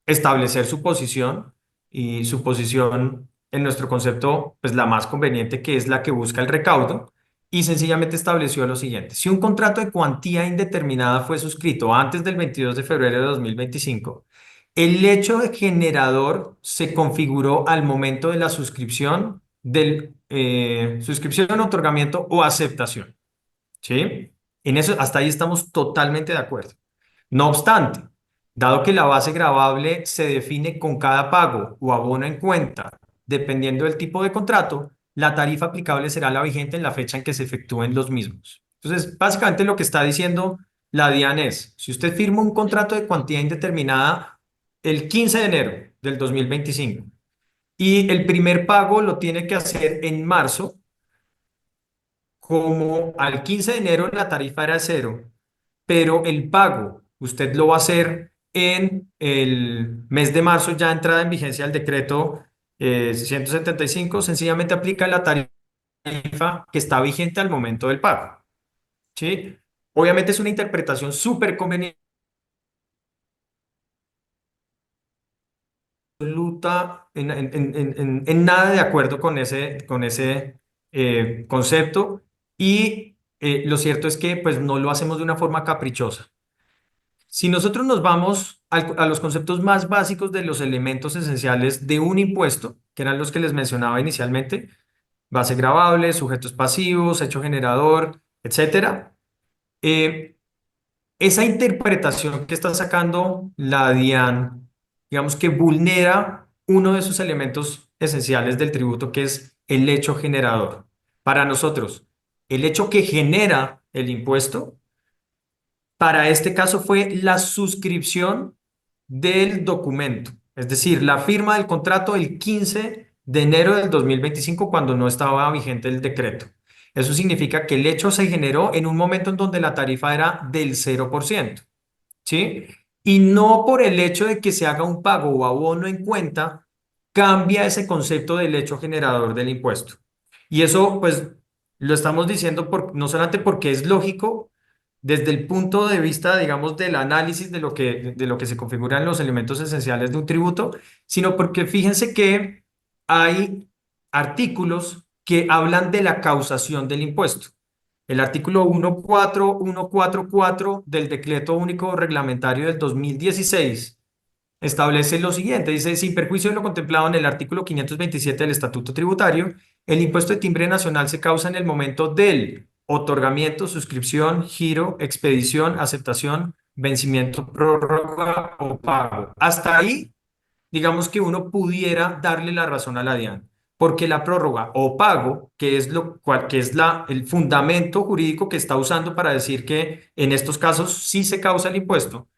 establecer su posición y su posición en nuestro concepto, pues la más conveniente que es la que busca el recaudo y sencillamente estableció lo siguiente. Si un contrato de cuantía indeterminada fue suscrito antes del 22 de febrero de 2025, el hecho de generador se configuró al momento de la suscripción, suscripción, otorgamiento o aceptación. ¿sí? En eso, hasta ahí estamos totalmente de acuerdo. No obstante, dado que la base gravable se define con cada pago o abono en cuenta, dependiendo del tipo de contrato, la tarifa aplicable será la vigente en la fecha en que se efectúen los mismos. Entonces, básicamente lo que está diciendo la DIAN es, si usted firma un contrato de cuantía indeterminada el 15 de enero del 2025 y el primer pago lo tiene que hacer en marzo, como al 15 de enero la tarifa era cero, pero el pago usted lo va a hacer en el mes de marzo, ya entrada en vigencia el decreto 175, sencillamente aplica la tarifa que está vigente al momento del pago, ¿sí? Obviamente es una interpretación súper conveniente, absoluta, en nada de acuerdo con ese concepto y lo cierto es que pues no lo hacemos de una forma caprichosa. Si nosotros nos vamos a los conceptos más básicos de los elementos esenciales de un impuesto, que eran los que les mencionaba inicialmente, base gravable, sujetos pasivos, hecho generador, etcétera, eh, esa interpretación que está sacando la DIAN, digamos que vulnera uno de esos elementos esenciales del tributo, que es el hecho generador. Para nosotros, el hecho que genera el impuesto para este caso fue la suscripción del documento, es decir, la firma del contrato el 15 de enero del 2025 cuando no estaba vigente el decreto. Eso significa que el hecho se generó en un momento en donde la tarifa era del 0%, ¿sí? Y no por el hecho de que se haga un pago o abono en cuenta, cambia ese concepto del hecho generador del impuesto. Y eso, pues, lo estamos diciendo no solamente porque es lógico, desde el punto de vista, digamos, del análisis de lo que se configuran los elementos esenciales de un tributo, sino porque fíjense que hay artículos que hablan de la causación del impuesto. El artículo 14144 del Decreto Único Reglamentario del 2016 establece lo siguiente, dice, sin perjuicio de lo contemplado en el artículo 527 del Estatuto Tributario, el impuesto de timbre nacional se causa en el momento del otorgamiento, suscripción, giro, expedición, aceptación, vencimiento, prórroga o pago. Hasta ahí, digamos que uno pudiera darle la razón a la DIAN, porque la prórroga o pago, que es que es el fundamento jurídico que está usando para decir que en estos casos sí se causa el impuesto,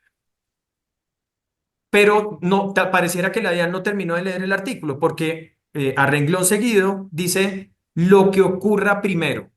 pero no, pareciera que la DIAN no terminó de leer el artículo, porque a renglón seguido dice lo que ocurra primero.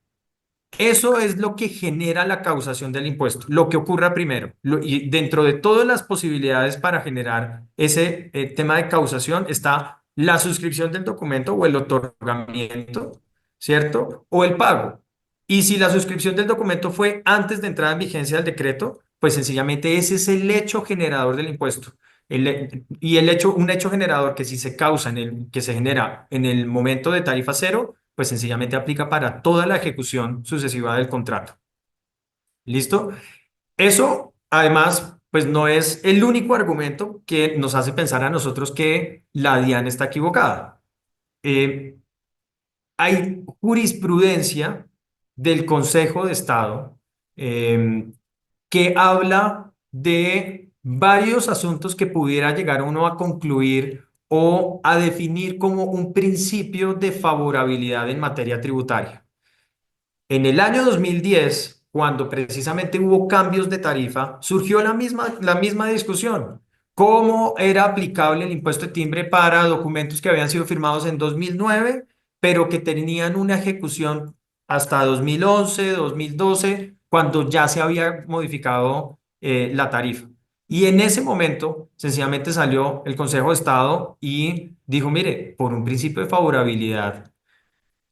Eso es lo que genera la causación del impuesto, lo que ocurra primero. Y dentro de todas las posibilidades para generar ese tema de causación está la suscripción del documento o el otorgamiento, ¿cierto? O el pago. Y si la suscripción del documento fue antes de entrar en vigencia del decreto, pues sencillamente ese es el hecho generador del impuesto. Y un hecho generador que si se causa que se genera en el momento de tarifa cero, pues sencillamente aplica para toda la ejecución sucesiva del contrato. ¿Listo? Eso, además, pues no es el único argumento que nos hace pensar a nosotros que la DIAN está equivocada. Eh, Hay jurisprudencia del Consejo de Estado eh, que habla de varios asuntos que pudiera llegar uno a concluir o a definir como un principio de favorabilidad en materia tributaria. En el año 2010, cuando precisamente hubo cambios de tarifa, surgió la misma discusión. ¿Cómo era aplicable el impuesto de timbre para documentos que habían sido firmados en 2009, pero que tenían una ejecución hasta 2011, 2012, cuando ya se había modificado la tarifa? Y en ese momento, sencillamente salió el Consejo de Estado y dijo, mire, por un principio de favorabilidad,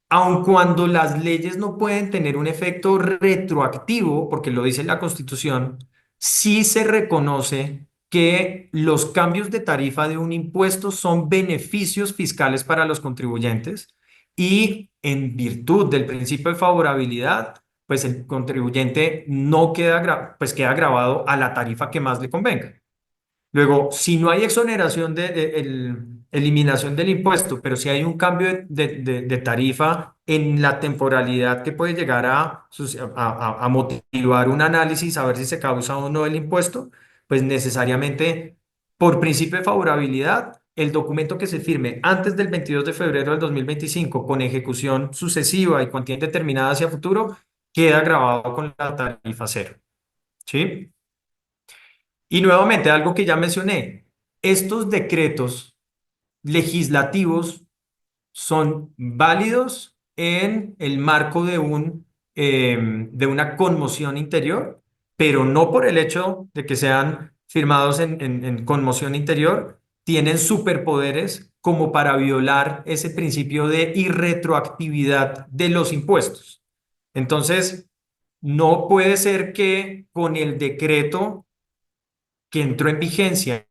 aun cuando las leyes no pueden tener un efecto retroactivo, porque lo dice la Constitución, sí se reconoce que los cambios de tarifa de un impuesto son beneficios fiscales para los contribuyentes y en virtud del principio de favorabilidad, pues el contribuyente no queda, pues queda grabado a la tarifa que más le convenga. Luego, si no hay exoneración eliminación del impuesto, pero si hay un cambio de tarifa en la temporalidad que puede llegar a motivar un análisis, a ver si se causa o no el impuesto, pues necesariamente, por principio de favorabilidad, el documento que se firme antes del 22 de febrero del 2025 con ejecución sucesiva y cuantía indeterminada hacia futuro, queda grabado con la tarifa cero. ¿Sí? Y nuevamente, algo que ya mencioné, estos decretos legislativos son válidos en el marco de una conmoción interior, pero no por el hecho de que sean firmados en conmoción interior, tienen superpoderes como para violar ese principio de irretroactividad de los impuestos. Entonces, no puede ser que con el decreto que entró en vigencia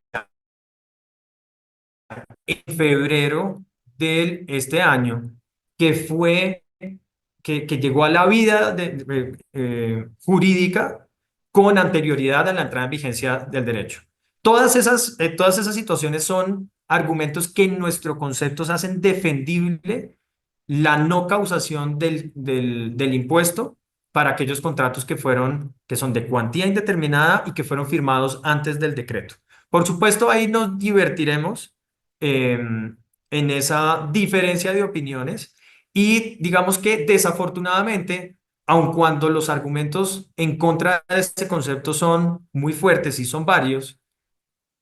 en febrero de este año, que fue, que llegó a la vida jurídica con anterioridad a la entrada en vigencia del derecho. Todas esas situaciones son argumentos que en nuestro concepto hacen defendible la no causación del impuesto para aquellos contratos que son de cuantía indeterminada y que fueron firmados antes del decreto. Por supuesto, ahí nos divertiremos en esa diferencia de opiniones y digamos que desafortunadamente, aun cuando los argumentos en contra de este concepto son muy fuertes y son varios,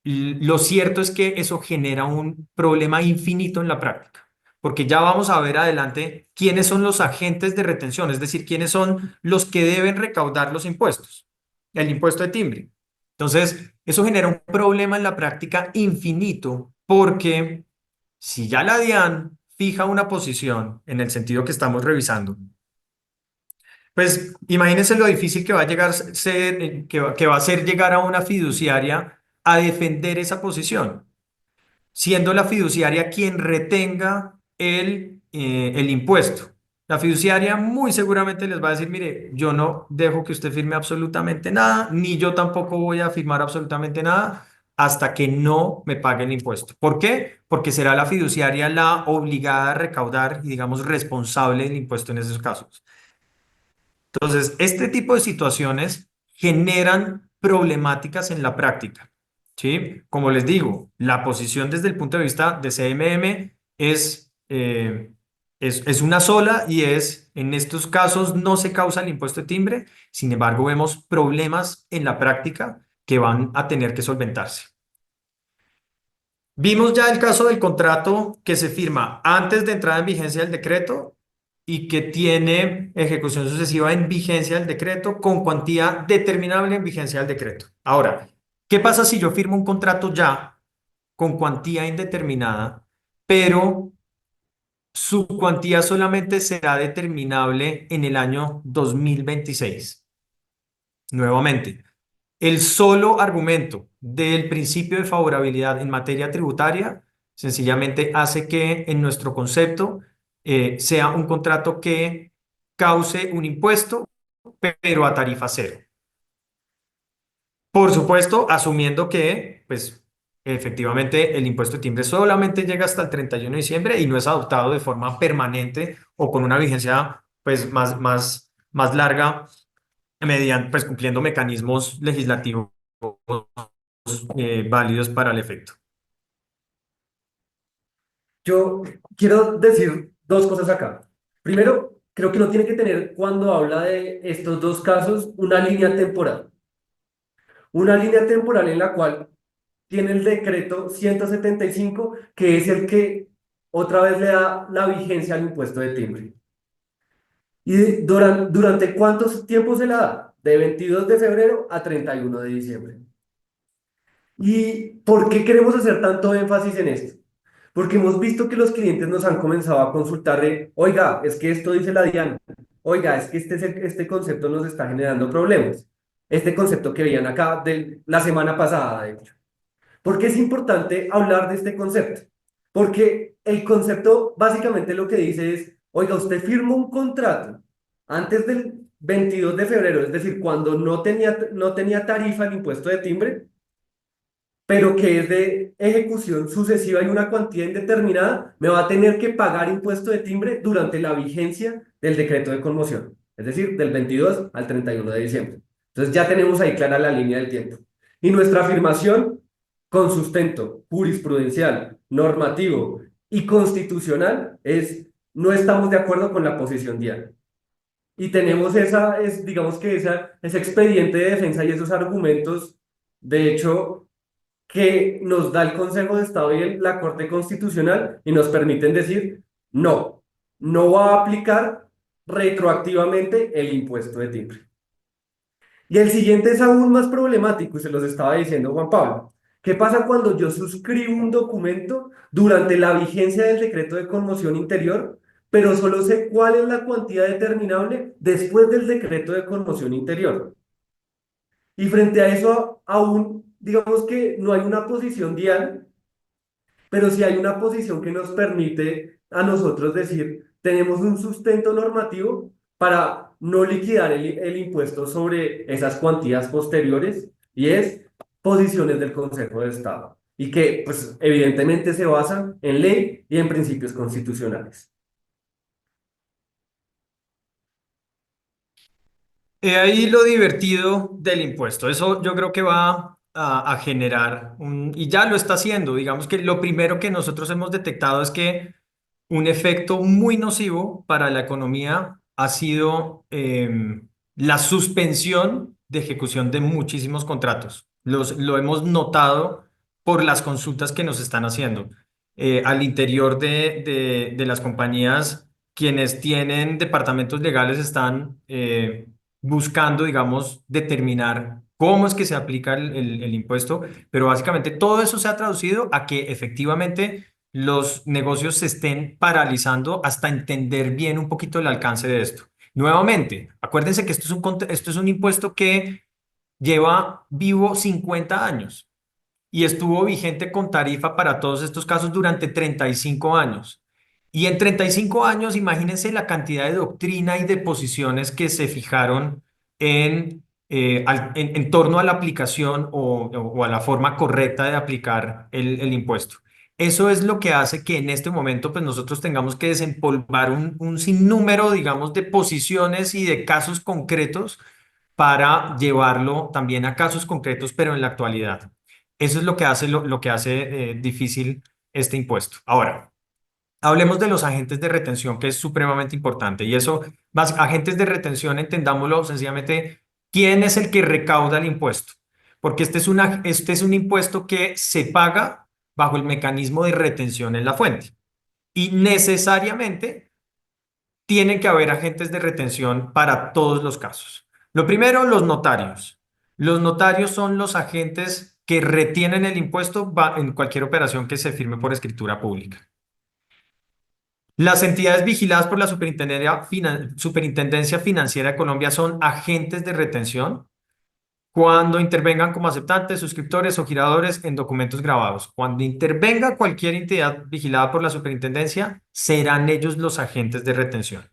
lo cierto es que eso genera un problema infinito en la práctica, porque ya vamos a ver adelante quiénes son los agentes de retención, es decir, quiénes son los que deben recaudar los impuestos, el impuesto de timbre. Entonces, eso genera un problema en la práctica infinito, porque si ya la DIAN fija una posición en el sentido que estamos revisando, pues imagínense lo difícil que va a que va a ser llegar a una fiduciaria a defender esa posición, siendo la fiduciaria quien retenga el impuesto. La fiduciaria muy seguramente les va a decir, mire, yo no dejo que usted firme absolutamente nada, ni yo tampoco voy a firmar absolutamente nada hasta que no me pague el impuesto. ¿Por qué? Porque será la fiduciaria la obligada a recaudar y, digamos, responsable del impuesto en esos casos. Entonces, este tipo de situaciones generan problemáticas en la práctica, ¿sí? Como les digo, la posición desde el punto de vista de CMM es una sola y en estos casos no se causa el impuesto de timbre, sin embargo, vemos problemas en la práctica que van a tener que solventarse. Vimos ya el caso del contrato que se firma antes de entrada en vigencia del decreto y que tiene ejecución sucesiva en vigencia del decreto con cuantía determinable en vigencia del decreto. Ahora, ¿qué pasa si yo firmo un contrato ya con cuantía indeterminada, pero su cuantía solamente será determinable en el año 2026? Nuevamente, el solo argumento del principio de favorabilidad en materia tributaria sencillamente hace que en nuestro concepto sea un contrato que cause un impuesto, pero a tarifa cero. Por supuesto, asumiendo que, pues, efectivamente el impuesto de timbre solamente llega hasta el 31 de diciembre y no es adoptado de forma permanente o con una vigencia, pues, más larga mediante, pues, cumpliendo mecanismos legislativos válidos para el efecto. Yo quiero decir dos cosas acá. Primero, creo que uno tiene que tener, cuando habla de estos dos casos, una línea temporal. Una línea temporal en la cual tiene el decreto 175, que es el que otra vez le da la vigencia al impuesto de timbre. ¿Y durante cuántos tiempos se la da? De 22 de febrero a 31 de diciembre. ¿Y por qué queremos hacer tanto énfasis en esto? Porque hemos visto que los clientes nos han comenzado a consultar de, oiga, es que esto dice la DIAN, oiga, es que este concepto nos está generando problemas. Este concepto que veían acá de la semana pasada, de hecho. ¿Por qué es importante hablar de este concepto? Porque el concepto básicamente lo que dice es, oiga, usted firmó un contrato antes del 22 de febrero, es decir, cuando no tenía tarifa el impuesto de timbre, pero que es de ejecución sucesiva y una cuantía indeterminada, me va a tener que pagar impuesto de timbre durante la vigencia del decreto de conmoción, es decir, del 22 al 31 de diciembre. Entonces ya tenemos ahí clara la línea del tiempo. Y nuestra afirmación con sustento jurisprudencial, normativo y constitucional es: no estamos de acuerdo con la posición diana. Y tenemos digamos que ese expediente de defensa y esos argumentos, de hecho, que nos da el Consejo de Estado y la Corte Constitucional y nos permiten decir: no, no va a aplicar retroactivamente el impuesto de timbre. Y el siguiente es aún más problemático y se los estaba diciendo Juan Pablo. ¿Qué pasa cuando yo suscribo un documento durante la vigencia del decreto de conmoción interior, pero solo sé cuál es la cuantía determinable después del decreto de conmoción interior? Y frente a eso, aún digamos que no hay una posición dial, pero sí hay una posición que nos permite a nosotros decir: tenemos un sustento normativo para no liquidar el impuesto sobre esas cuantías posteriores, y es posiciones del Consejo de Estado, y que pues evidentemente se basan en ley y en principios constitucionales. He ahí lo divertido del impuesto. Eso yo creo que va a generar y ya lo está haciendo. Digamos que lo primero que nosotros hemos detectado es que un efecto muy nocivo para la economía ha sido la suspensión de ejecución de muchísimos contratos. Lo hemos notado por las consultas que nos están haciendo. Al interior de las compañías, quienes tienen departamentos legales están buscando, digamos, determinar cómo es que se aplica el impuesto, pero básicamente todo eso se ha traducido a que efectivamente los negocios se estén paralizando hasta entender bien un poquito el alcance de esto. Nuevamente, acuérdense que esto es un impuesto que lleva vivo 50 años y estuvo vigente con tarifa para todos estos casos durante 35 años. Y en 35 años, imagínense la cantidad de doctrina y de posiciones que se fijaron en torno a la aplicación o a la forma correcta de aplicar el impuesto. Eso es lo que hace que en este momento pues nosotros tengamos que desempolvar un sinnúmero, digamos, de posiciones y de casos concretos para llevarlo también a casos concretos, pero en la actualidad. Eso es lo que hace, lo que hace difícil este impuesto. Ahora, hablemos de los agentes de retención, que es supremamente importante. Y eso, más agentes de retención, entendámoslo sencillamente, ¿quién es el que recauda el impuesto? Porque este es un impuesto que se paga bajo el mecanismo de retención en la fuente. Y necesariamente tienen que haber agentes de retención para todos los casos. Lo primero, los notarios. Los notarios son los agentes que retienen el impuesto en cualquier operación que se firme por escritura pública. Las entidades vigiladas por la Superintendencia Financiera de Colombia son agentes de retención cuando intervengan como aceptantes, suscriptores o giradores en documentos grabados. Cuando intervenga cualquier entidad vigilada por la superintendencia, serán ellos los agentes de retención.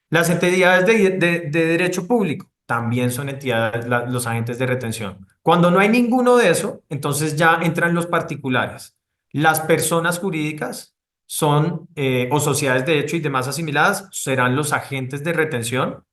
Las entidades de derecho público también son entidades, los agentes de retención. Cuando no hay ninguno de eso, entonces ya entran los particulares. Las personas jurídicas son, o sociedades de hecho y demás asimiladas, serán los agentes de retención.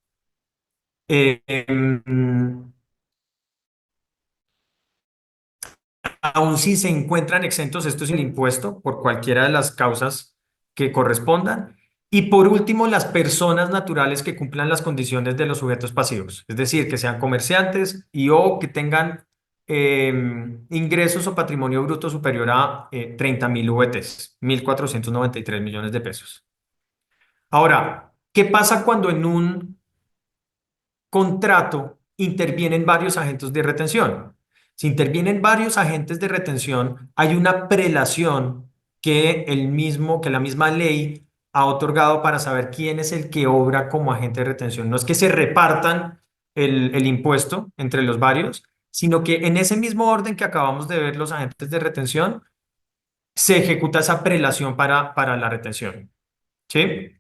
Aun si se encuentran exentos, esto es el impuesto por cualquiera de las causas que correspondan. Y por último, las personas naturales que cumplan las condiciones de los sujetos pasivos, es decir, que sean comerciantes y o que tengan ingresos o patrimonio bruto superior a 30.000 VTs, 1.493 millones de pesos. Ahora, ¿qué pasa cuando en un contrato intervienen varios agentes de retención? Si intervienen varios agentes de retención, hay una prelación que la misma ley ha otorgado para saber quién es el que obra como agente de retención. No es que se repartan el impuesto entre los varios, sino que en ese mismo orden que acabamos de ver los agentes de retención, se ejecuta esa prelación para la retención. ¿Sí?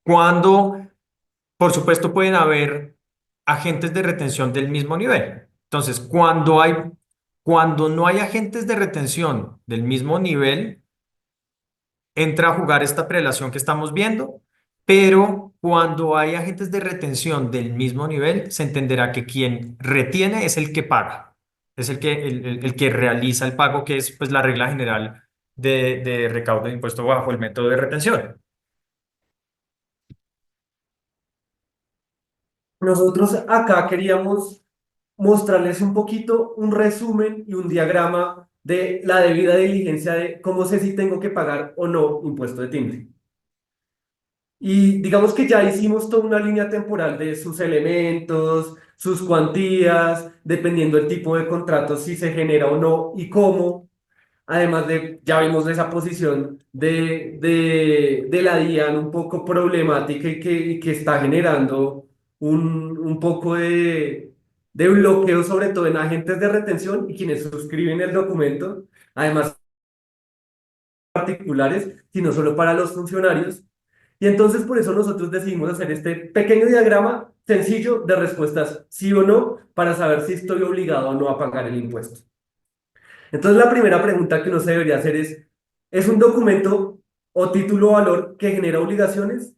Cuando, por supuesto, pueden haber agentes de retención del mismo nivel. Entonces, cuando hay Cuando no hay agentes de retención del mismo nivel, entra a jugar esta prelación que estamos viendo, pero cuando hay agentes de retención del mismo nivel, se entenderá que quien retiene es el que paga, es el que realiza el pago, que es pues la regla general de recaudo de impuesto bajo el método de retención. Nosotros acá queríamos mostrarles un poquito un resumen y un diagrama de la debida diligencia de cómo sé si tengo que pagar o no impuesto de timbre. Y digamos que ya hicimos toda una línea temporal de sus elementos, sus cuantías, dependiendo del tipo de contrato, si se genera o no y cómo. Además de, ya vimos esa posición de la DIAN un poco problemática y que está generando un poco de bloqueo, sobre todo en agentes de retención y quienes suscriben el documento, además particulares, sino solo para los funcionarios. Y entonces por eso nosotros decidimos hacer este pequeño diagrama sencillo de respuestas sí o no para saber si estoy obligado o no a pagar el impuesto. Entonces la primera pregunta que uno se debería hacer ¿es un documento o título o valor que genera obligaciones?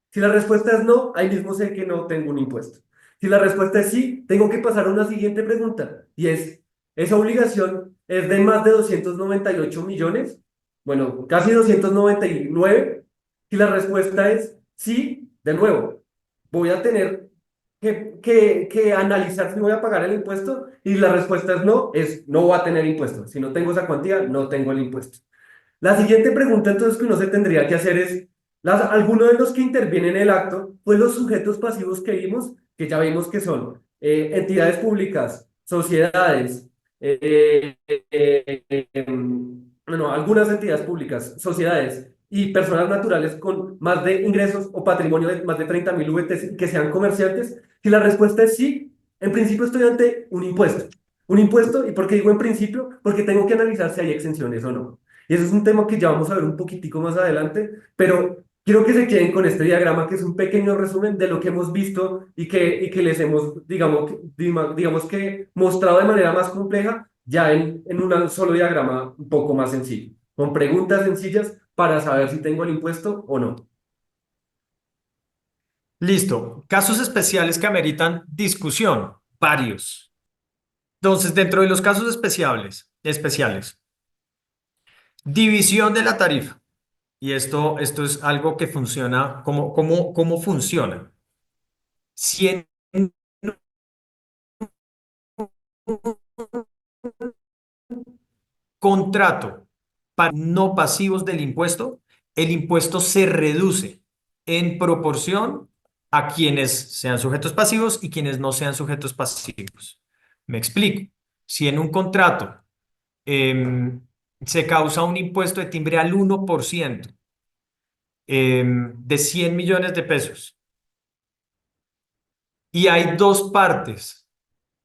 Si la respuesta es no, ahí mismo sé que no tengo un impuesto. Si la respuesta es sí, tengo que pasar a una siguiente pregunta y ¿esa obligación es de más de 298 millones? Bueno, casi 299. Si la respuesta es sí, de nuevo, voy a tener que analizar si voy a pagar el impuesto y la respuesta es no voy a tener impuesto. Si no tengo esa cuantía, no tengo el impuesto. La siguiente pregunta entonces que uno se tendría que hacer es, ¿alguno de los que intervienen en el acto, pues los sujetos pasivos que vimos, que ya vimos que son entidades públicas, sociedades, bueno, algunas entidades públicas, sociedades y personas naturales con más de ingresos o patrimonio de más de 30.000 VTs que sean comerciantes? Si la respuesta es sí, en principio estoy ante un impuesto. Un impuesto, ¿y por qué digo en principio? Porque tengo que analizar si hay exenciones o no. Y eso es un tema que ya vamos a ver un poquitico más adelante, pero quiero que se queden con este diagrama, que es un pequeño resumen de lo que hemos visto y que les hemos, digamos que mostrado de manera más compleja, ya en un solo diagrama un poco más sencillo, con preguntas sencillas para saber si tengo el impuesto o no. Listo. Casos especiales que ameritan discusión, varios. Entonces, dentro de los casos especiales, división de la tarifa. Y esto es algo que funciona, ¿cómo funciona? Si en contrato para no pasivos del impuesto, el impuesto se reduce en proporción a quienes sean sujetos pasivos y quienes no sean sujetos pasivos. Me explico. Si en un contrato se causa un impuesto de timbre al 1% de 100 millones de pesos y hay dos partes,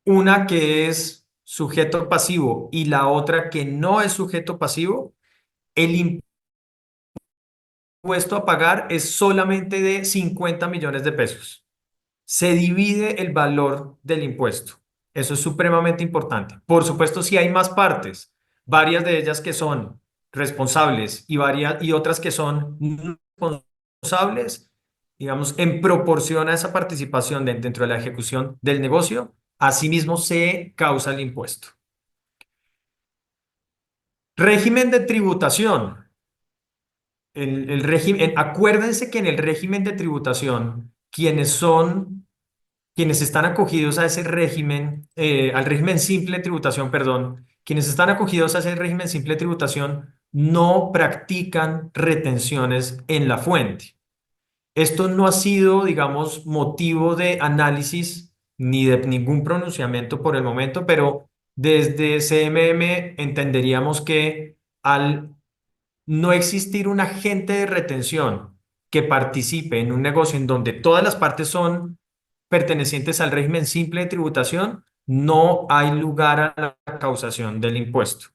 una que es sujeto pasivo y la otra que no es sujeto pasivo, el impuesto a pagar es solamente de 50 millones de pesos. Se divide el valor del impuesto. Eso es supremamente importante. Por supuesto, si hay más partes, varias de ellas que son responsables y otras que son no responsables, digamos, en proporción a esa participación dentro de la ejecución del negocio, asimismo se causa el impuesto. Régimen de tributación. Acuérdense que en el régimen de tributación, quienes están acogidos a ese régimen, al régimen simple de tributación, perdón, quienes están acogidos a ese régimen simple de tributación no practican retenciones en la fuente. Esto no ha sido, digamos, motivo de análisis ni de ningún pronunciamiento por el momento, pero desde CMM entenderíamos que al no existir un agente de retención que participe en un negocio en donde todas las partes son pertenecientes al régimen simple de tributación, no hay lugar a la causación del impuesto.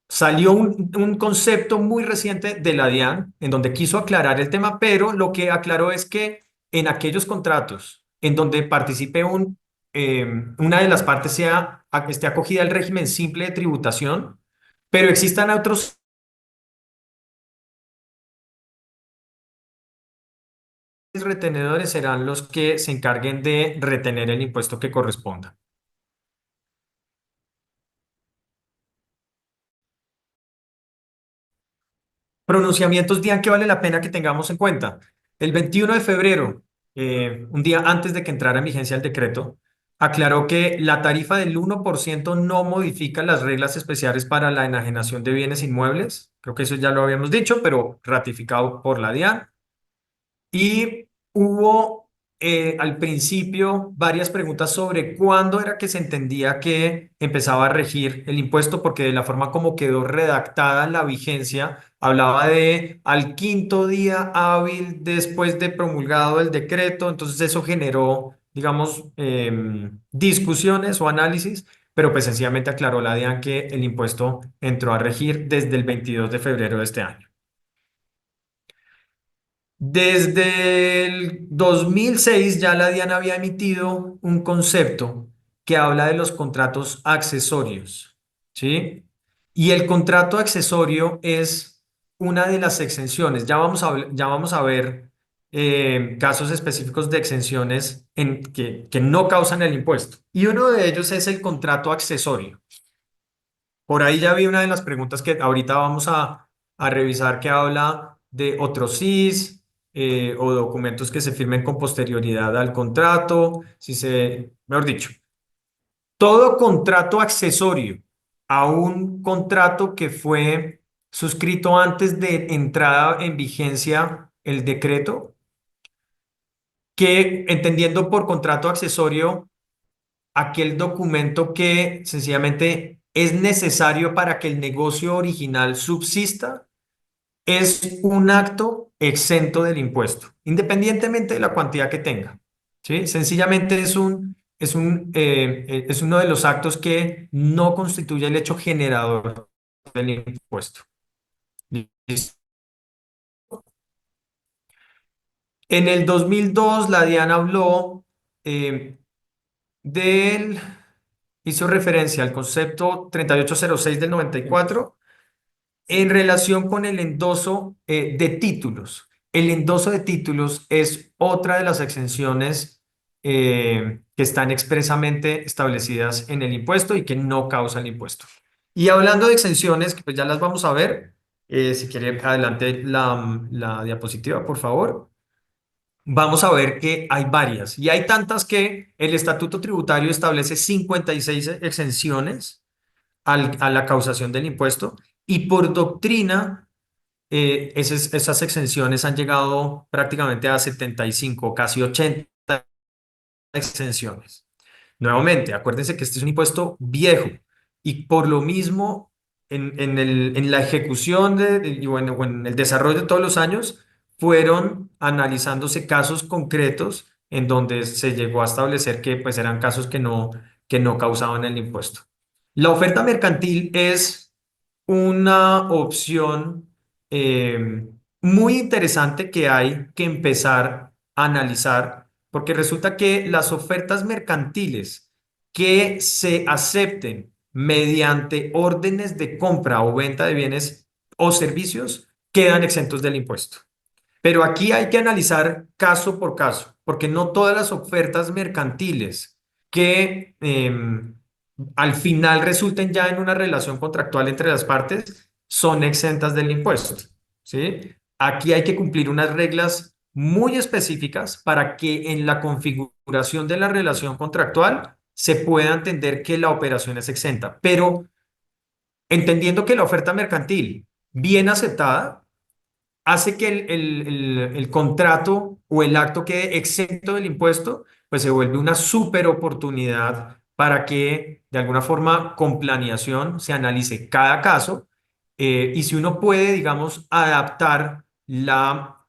Salió un concepto muy reciente de la DIAN en donde quiso aclarar el tema, pero lo que aclaró es que en aquellos contratos en donde participe un una de las partes esté acogida al régimen simple de tributación, pero existan otros retenedores serán los que se encarguen de retener el impuesto que corresponda. Pronunciamientos DIAN que vale la pena que tengamos en cuenta. El 21 de febrero, un día antes de que entrara en vigencia el decreto, aclaró que la tarifa del 1% no modifica las reglas especiales para la enajenación de bienes inmuebles. Creo que eso ya lo habíamos dicho, pero ratificado por la DIAN. Y hubo al principio varias preguntas sobre cuándo era que se entendía que empezaba a regir el impuesto, porque de la forma como quedó redactada la vigencia, hablaba de al quinto día hábil después de promulgado el decreto. Entonces eso generó, digamos, discusiones o análisis, pero pues sencillamente aclaró la DIAN que el impuesto entró a regir desde el 22 de febrero de este año. Desde el 2006 ya la DIAN había emitido un concepto que habla de los contratos accesorios, ¿sí? Y el contrato accesorio es una de las exenciones. Ya vamos a ver casos específicos de exenciones que no causan el impuesto. Y uno de ellos es el contrato accesorio. Por ahí ya vi una de las preguntas que ahorita vamos a revisar que habla de otros CIS o documentos que se firmen con posterioridad al contrato, mejor dicho, todo contrato accesorio a un contrato que fue suscrito antes de entrada en vigencia el decreto, que entendiendo por contrato accesorio aquel documento que sencillamente es necesario para que el negocio original subsista, es un acto exento del impuesto, independientemente de la cuantía que tenga. ¿Sí? Sencillamente es uno de los actos que no constituye el hecho generador del impuesto. ¿Listo? En el 2002, la DIAN habló eh, del hizo referencia al concepto 3806 del 94 en relación con el endoso de títulos. El endoso de títulos es otra de las exenciones que están expresamente establecidas en el impuesto y que no causan impuesto. Y hablando de exenciones, que pues ya las vamos a ver, si quiere adelante la diapositiva, por favor. Vamos a ver que hay varias y hay tantas que el Estatuto Tributario establece 56 exenciones a la causación del impuesto y por doctrina esas exenciones han llegado prácticamente a 75, casi 80 exenciones. Nuevamente, acuérdense que este es un impuesto viejo y por lo mismo en la ejecución o en el desarrollo de todos los años fueron analizándose casos concretos en donde se llegó a establecer que pues eran casos que no causaban el impuesto. La oferta mercantil es una opción muy interesante que hay que empezar a analizar, porque resulta que las ofertas mercantiles que se acepten mediante órdenes de compra o venta de bienes o servicios quedan exentos del impuesto. Pero aquí hay que analizar caso por caso, porque no todas las ofertas mercantiles que al final resulten ya en una relación contractual entre las partes son exentas del impuesto, ¿sí? Aquí hay que cumplir unas reglas muy específicas para que en la configuración de la relación contractual se pueda entender que la operación es exenta, pero entendiendo que la oferta mercantil bien aceptada hace que el contrato o el acto quede exento del impuesto, pues se vuelve una súper oportunidad para que de alguna forma con planeación se analice cada caso y si uno puede, digamos, adaptar la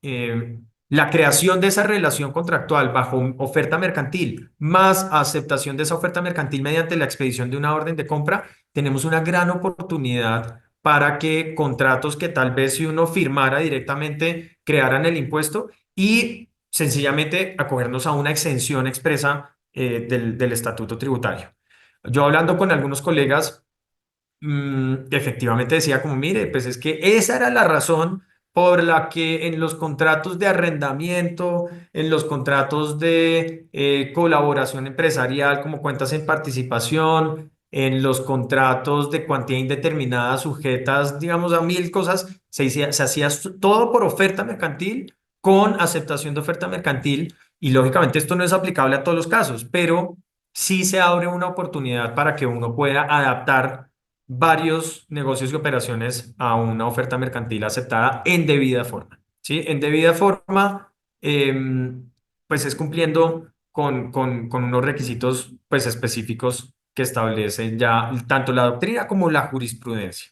creación de esa relación contractual bajo oferta mercantil más aceptación de esa oferta mercantil mediante la expedición de una orden de compra, tenemos una gran oportunidad para que contratos que tal vez si uno firmara directamente crearan el impuesto y sencillamente acogernos a una exención expresa del estatuto tributario. Yo hablando con algunos colegas, efectivamente decía como, mire, pues es que esa era la razón por la que en los contratos de arrendamiento, en los contratos de colaboración empresarial como cuentas en participación, en los contratos de cuantía indeterminada sujetas, digamos, a mil cosas, se hacía todo por oferta mercantil con aceptación de oferta mercantil y lógicamente esto no es aplicable a todos los casos, pero sí se abre una oportunidad para que uno pueda adaptar varios negocios y operaciones a una oferta mercantil aceptada en debida forma. ¿Sí? En debida forma, pues es cumpliendo con unos requisitos pues, específicos que establecen ya tanto la doctrina como la jurisprudencia.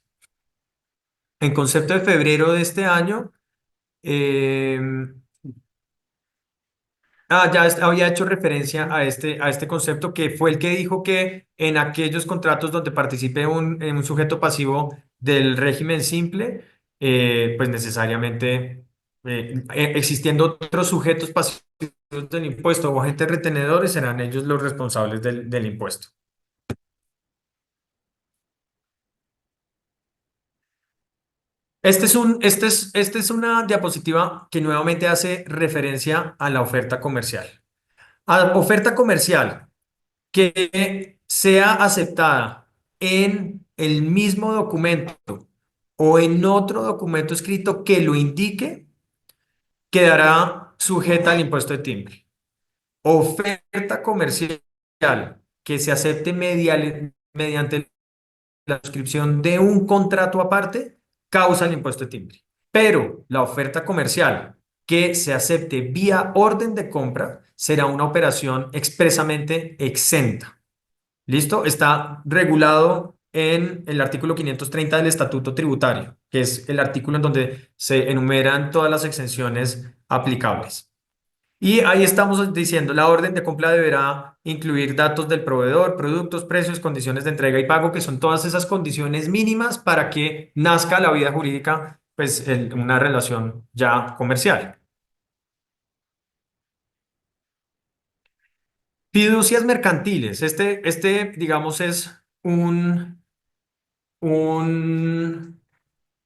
En concepto de febrero de este año, em, ya había hecho referencia a este concepto que fue el que dijo que en aquellos contratos donde participe un sujeto pasivo del régimen simple, pues necesariamente existiendo otros sujetos pasivos del impuesto o agentes retenedores, serán ellos los responsables del impuesto. Este es una diapositiva que nuevamente hace referencia a la oferta comercial. A oferta comercial que sea aceptada en el mismo documento o en otro documento escrito que lo indique, quedará sujeta al impuesto de timbre. Oferta comercial que se acepte mediante la suscripción de un contrato aparte, causa el impuesto de timbre. Pero la oferta comercial que se acepte vía orden de compra será una operación expresamente exenta. ¿Listo? Está regulado en el artículo 530 del Estatuto Tributario, que es el artículo en donde se enumeran todas las exenciones aplicables. Y ahí estamos diciendo, la orden de compra deberá incluir datos del proveedor, productos, precios, condiciones de entrega y pago, que son todas esas condiciones mínimas para que nazca la vida jurídica, pues en una relación ya comercial. Fiducias mercantiles. Digamos, es un,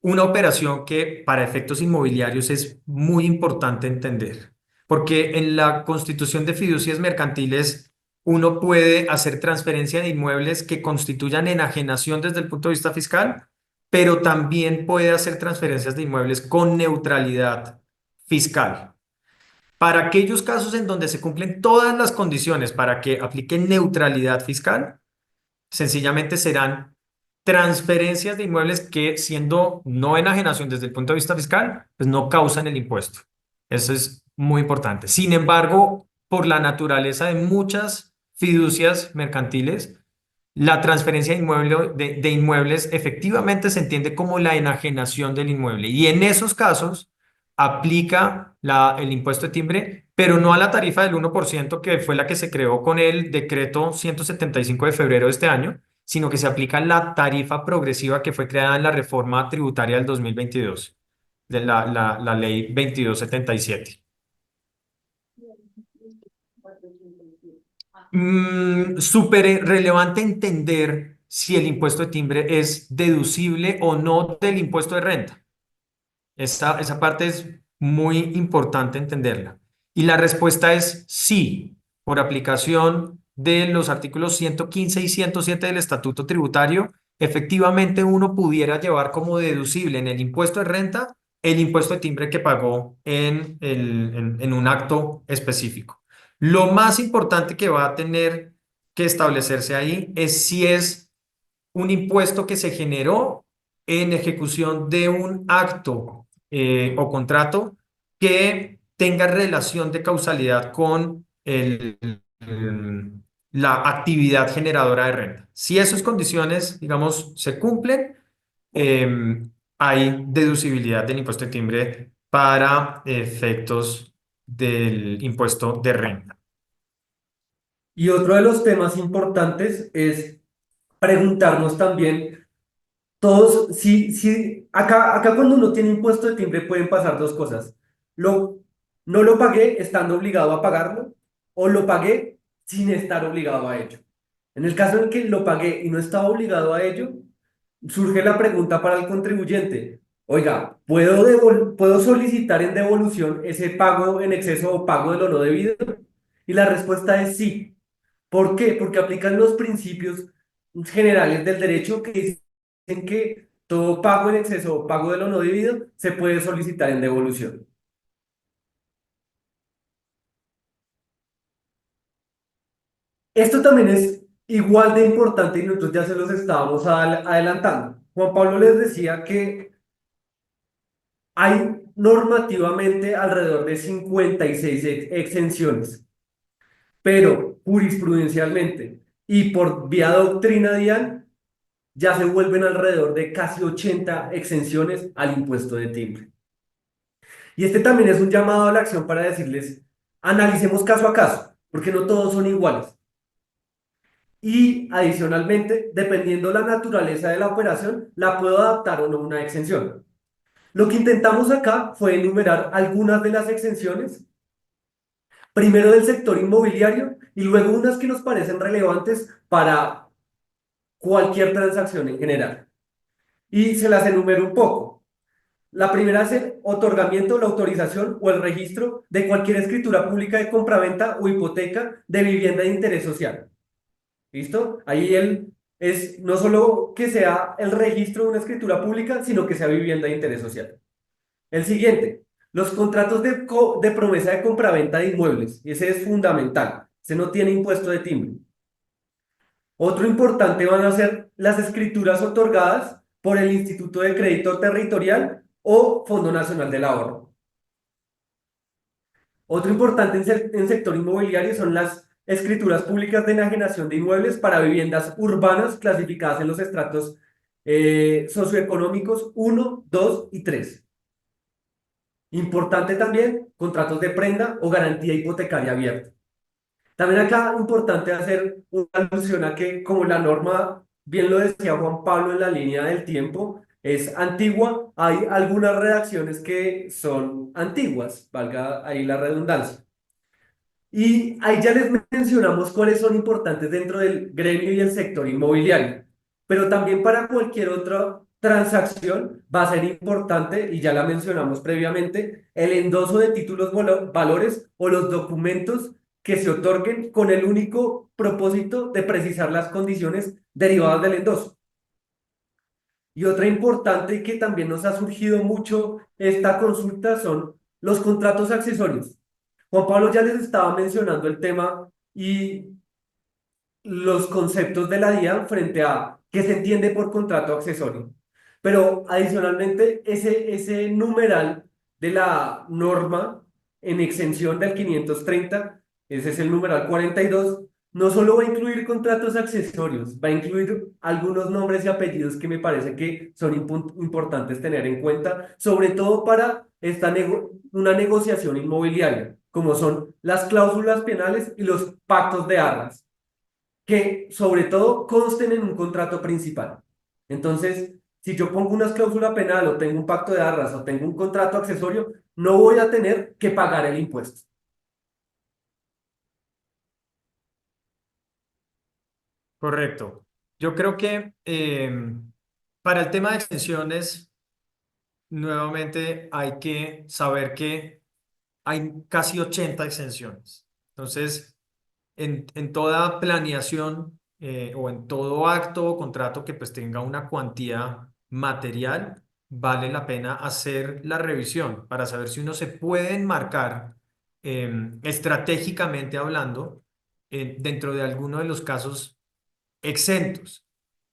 una operación que para efectos inmobiliarios es muy importante entender, porque en la constitución de fiducias mercantiles uno puede hacer transferencia de inmuebles que constituyan enajenación desde el punto de vista fiscal, pero también puede hacer transferencias de inmuebles con neutralidad fiscal. Para aquellos casos en donde se cumplen todas las condiciones para que aplique neutralidad fiscal, sencillamente serán transferencias de inmuebles que, siendo no enajenación desde el punto de vista fiscal, pues no causan el impuesto. Eso es muy importante. Sin embargo, por la naturaleza de muchas fiducias mercantiles, la transferencia de inmuebles efectivamente se entiende como la enajenación del inmueble y en esos casos aplica el impuesto de timbre, pero no a la tarifa del 1% que fue la que se creó con el decreto 175 de febrero de este año, sino que se aplica la tarifa progresiva que fue creada en la reforma tributaria del 2022, de la ley 2277. Súper relevante entender si el impuesto de timbre es deducible o no del impuesto de renta. Esa parte es muy importante entenderla. Y la respuesta es sí, por aplicación de los artículos 115 y 107 del Estatuto Tributario, efectivamente uno pudiera llevar como deducible en el impuesto de renta el impuesto de timbre que pagó en un acto específico. Lo más importante que va a tener que establecerse ahí es si es un impuesto que se generó en ejecución de un acto o contrato que tenga relación de causalidad con la actividad generadora de renta. Si esas condiciones, digamos, se cumplen, hay deducibilidad del impuesto de timbre para efectos del impuesto de renta. Y otro de los temas importantes es preguntarnos también, todos, acá cuando uno tiene impuesto de timbre pueden pasar dos cosas. Lo, no lo pagué estando obligado a pagarlo, o lo pagué sin estar obligado a ello. En el caso en que lo pagué y no estaba obligado a ello, surge la pregunta para el contribuyente. Oiga, ¿puedo solicitar en devolución ese pago en exceso o pago de lo no debido? Y la respuesta es sí. ¿Por qué? Porque aplican los principios generales del derecho que dicen que todo pago en exceso o pago de lo no debido se puede solicitar en devolución. Esto también es igual de importante y nosotros ya se los estábamos adelantando. Juan Pablo les decía que hay normativamente alrededor de 56 exenciones, pero jurisprudencialmente y por vía doctrinal ya se vuelven alrededor de casi 80 exenciones al impuesto de timbre. Y este también es un llamado a la acción para decirles, analicemos caso a caso, porque no todos son iguales. Y adicionalmente, dependiendo la naturaleza de la operación, la puedo adaptar o no a una exención. Lo que intentamos acá fue enumerar algunas de las exenciones, primero del sector inmobiliario y luego unas que nos parecen relevantes para cualquier transacción en general. Y se las enumero un poco. La primera es el otorgamiento, la autorización o el registro de cualquier escritura pública de compraventa o hipoteca de vivienda de interés social. ¿Listo? Ahí es no solo que sea el registro de una escritura pública, sino que sea vivienda de interés social. El siguiente, los contratos de promesa de compraventa de inmuebles. Ese es fundamental. Ese no tiene impuesto de timbre. Otro importante van a ser las escrituras otorgadas por el Instituto de Crédito Territorial o Fondo Nacional del Ahorro. Otro importante en sector inmobiliario son las escrituras públicas de enajenación de inmuebles para viviendas urbanas clasificadas en los estratos socioeconómicos 1, 2 y 3. Importante también, contratos de prenda o garantía hipotecaria abierta. También acá importante hacer una alusión a que, como la norma, bien lo decía Juan Pablo en la línea del tiempo, es antigua, hay algunas redacciones que son antiguas, valga ahí la redundancia. Y ahí ya les mencionamos cuáles son importantes dentro del gremio y el sector inmobiliario. Pero también para cualquier otra transacción va a ser importante, y ya la mencionamos previamente, el endoso de títulos valores o los documentos que se otorguen con el único propósito de precisar las condiciones derivadas del endoso. Y otra importante que también nos ha surgido mucho esta consulta son los contratos accesorios. Juan Pablo ya les estaba mencionando el tema y los conceptos de la DIAN frente a qué se entiende por contrato accesorio. Pero adicionalmente, ese numeral de la norma en exención del 530, ese es el numeral 42, no solo va a incluir contratos accesorios, va a incluir algunos nombres y apellidos que me parece que son importantes tener en cuenta, sobre todo para una negociación inmobiliaria, como son las cláusulas penales y los pactos de arras que sobre todo consten en un contrato principal. Entonces, si yo pongo una cláusula penal o tengo un pacto de arras o tengo un contrato accesorio, no voy a tener que pagar el impuesto. Correcto. Yo creo que para el tema de extensiones, nuevamente hay que saber que hay casi 80 exenciones. Entonces, en toda planeación o en todo acto o contrato que pues tenga una cuantía material, vale la pena hacer la revisión para saber si uno se puede enmarcar estratégicamente hablando dentro de alguno de los casos exentos.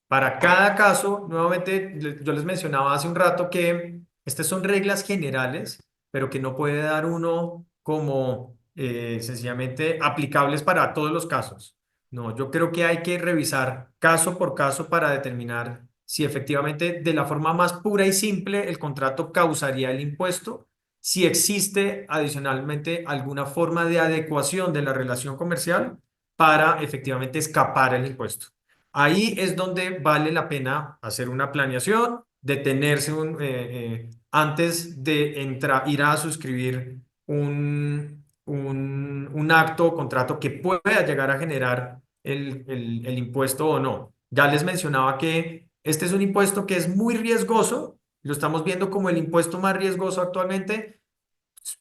Para cada caso, nuevamente, yo les mencionaba hace un rato que estas son reglas generales, pero que no puede dar uno como sencillamente aplicables para todos los casos. No, yo creo que hay que revisar caso por caso para determinar si efectivamente de la forma más pura y simple el contrato causaría el impuesto, si existe adicionalmente alguna forma de adecuación de la relación comercial para efectivamente escapar el impuesto. Ahí es donde vale la pena hacer una planeación, detenerse antes de ir a suscribir un acto o contrato que pueda llegar a generar el impuesto o no. Ya les mencionaba que este es un impuesto que es muy riesgoso, lo estamos viendo como el impuesto más riesgoso actualmente,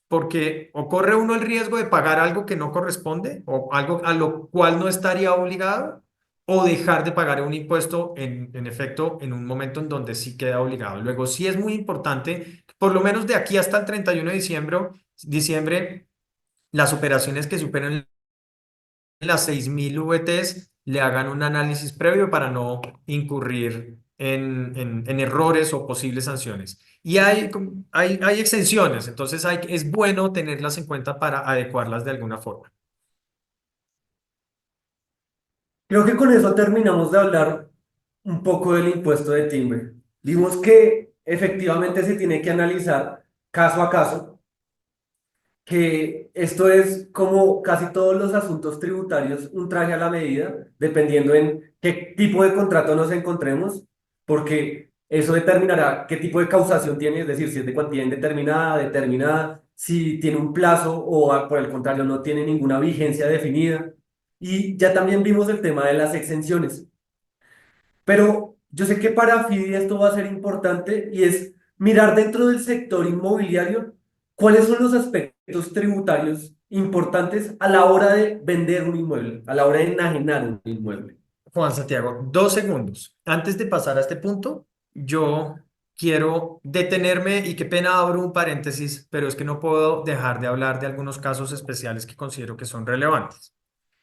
porque o corre uno el riesgo de pagar algo que no corresponde o algo a lo cual no estaría obligado, o dejar de pagar un impuesto en efecto en un momento en donde sí queda obligado. Luego sí es muy importante, por lo menos de aquí hasta el 31 de diciembre, las operaciones que superen las 6.000 VTs le hagan un análisis previo para no incurrir en errores o posibles sanciones. Y hay exenciones, entonces es bueno tenerlas en cuenta para adecuarlas de alguna forma. Creo que con eso terminamos de hablar un poco del impuesto de timbre. Vimos que efectivamente se tiene que analizar caso a caso, que esto es como casi todos los asuntos tributarios, un traje a la medida, dependiendo en qué tipo de contrato nos encontremos, porque eso determinará qué tipo de causación tiene, es decir, si es de cuantía indeterminada, determinada, si tiene un plazo o por el contrario no tiene ninguna vigencia definida. Y ya también vimos el tema de las exenciones. Pero yo sé que para FIDI esto va a ser importante y es mirar dentro del sector inmobiliario cuáles son los aspectos tributarios importantes a la hora de vender un inmueble, a la hora de enajenar un inmueble. Juan Santiago, 2 segundos. Antes de pasar a este punto, yo quiero detenerme y qué pena abro un paréntesis, pero es que no puedo dejar de hablar de algunos casos especiales que considero que son relevantes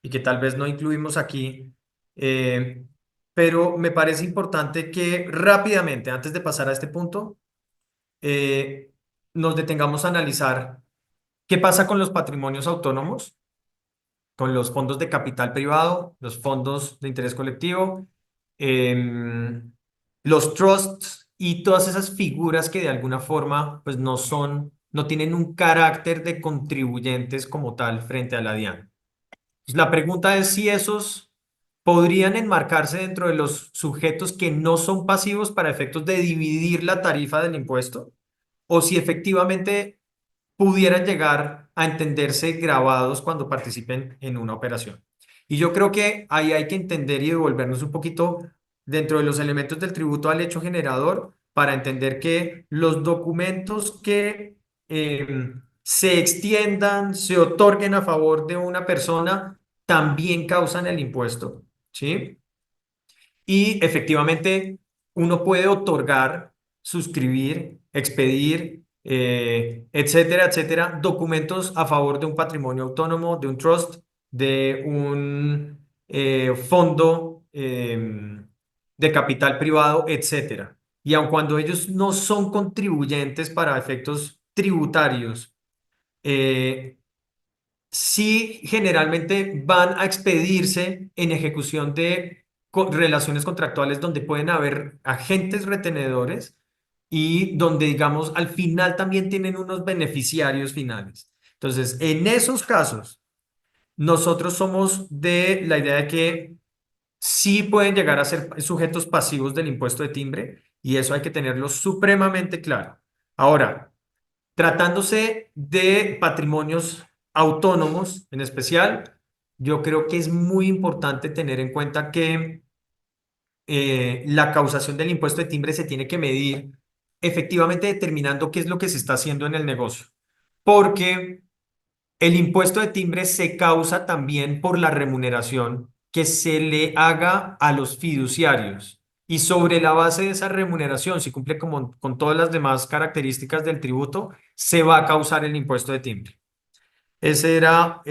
y que tal vez no incluimos aquí, eh, pero me parece importante que rápidamente, antes de pasar a este punto, eh, nos detengamos a analizar qué pasa con los patrimonios autónomos, con los fondos de capital privado, los fondos de interés colectivo, em, los trusts y todas esas figuras que de alguna forma pues no tienen un carácter de contribuyentes como tal frente a la DIAN. Pues, la pregunta es si esos podrían enmarcarse dentro de los sujetos que no son pasivos para efectos de dividir la tarifa del impuesto, o si efectivamente pudieran llegar a entenderse grabados cuando participen en una operación. Y yo creo que ahí hay que entender y devolvernos un poquito dentro de los elementos del tributo al hecho generador para entender que los documentos que se extiendan, se otorguen a favor de una persona, también causan el impuesto, ¿sí? Y efectivamente, uno puede otorgar, suscribir, expedir, etcétera, etcétera, documentos a favor de un patrimonio autónomo, de un trust, de un fondo de capital privado, etcétera. Y aun cuando ellos no son contribuyentes para efectos tributarios, eh, sí generalmente van a expedirse en ejecución de relaciones contractuales donde pueden haber agentes retenedores y donde, digamos, al final también tienen unos beneficiarios finales. Entonces, en esos casos, nosotros somos de la idea de que sí pueden llegar a ser sujetos pasivos del impuesto de timbre y eso hay que tenerlo supremamente claro. Ahora, tratándose de patrimonios autónomos en especial, yo creo que es muy importante tener en cuenta que la causación del impuesto de timbre se tiene que medir efectivamente determinando qué es lo que se está haciendo en el negocio. Porque el impuesto de timbre se causa también por la remuneración que se le haga a los fiduciarios. Y sobre la base de esa remuneración, si cumple con todas las demás características del tributo, se va a causar el impuesto de timbre. Ese era